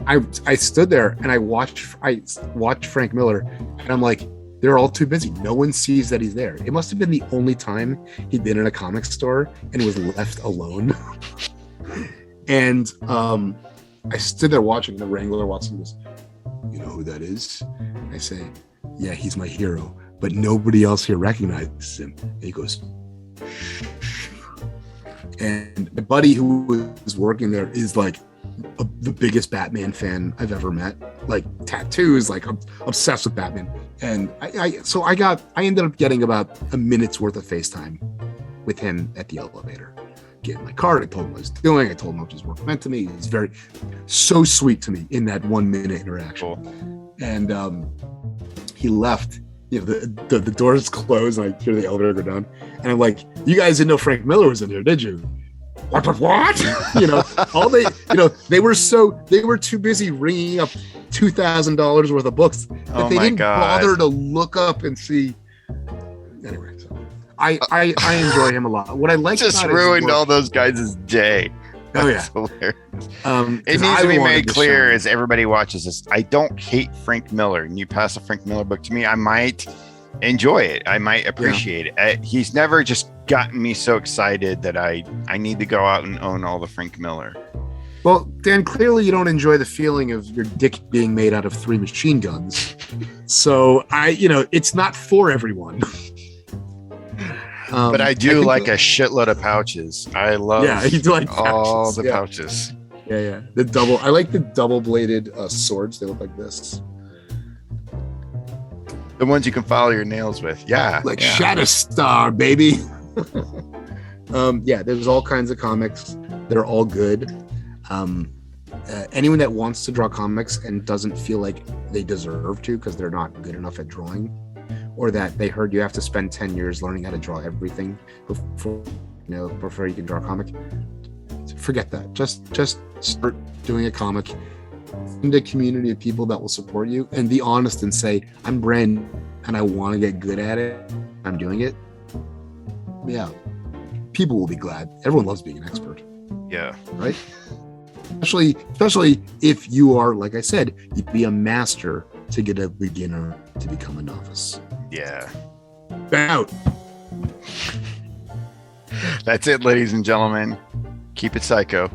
I stood there and I watched Frank Miller, and I'm like, they're all too busy. No one sees that he's there. It must have been the only time he'd been in a comic store and was left alone. And I stood there watching. The Wrangler watching this. You know who that is? I say, yeah, he's my hero, but nobody else here recognizes him. And he goes, shh. And my buddy who was working there is like the biggest Batman fan I've ever met. Like tattoos, like I'm obsessed with Batman. And I ended up getting about a minute's worth of FaceTime with him at the elevator. Get in my car. I told him what I was doing. I told him how his work meant to me. He's so sweet to me in that 1 minute interaction. Cool. And he left. The doors closed, and I hear the elevator go down. And I'm like, "You guys didn't know Frank Miller was in here, did you?" What? They were too busy ringing up $2,000 worth of books that they didn't bother to look up and see. Anyway. I enjoy him a lot. What I like just ruined all those guys' day. That's hilarious. It needs to be made clear as everybody watches this. I don't hate Frank Miller, and you pass a Frank Miller book to me, I might enjoy it. I might appreciate it. He's never just gotten me so excited that I need to go out and own all the Frank Miller. Well, Dan, clearly you don't enjoy the feeling of your dick being made out of 3 machine guns. So it's not for everyone. But I do like a shitload of pouches. I love you do like all the pouches. Yeah. The double. I like the double-bladed swords. They look like this. The ones you can file your nails with. Yeah. Like Shatterstar, baby. There's all kinds of comics. They're all good. Anyone that wants to draw comics and doesn't feel like they deserve to because they're not good enough at drawing, or that they heard you have to spend 10 years learning how to draw everything before you can draw a comic, forget that. Just start doing a comic. Find a community of people that will support you and be honest and say, I'm brand and I want to get good at it. I'm doing it. Yeah. People will be glad. Everyone loves being an expert. Yeah. Right? Especially if you are, like I said, you'd be a master to get a beginner to become a novice. Yeah. Out. That's it, ladies and gentlemen. Keep it psycho.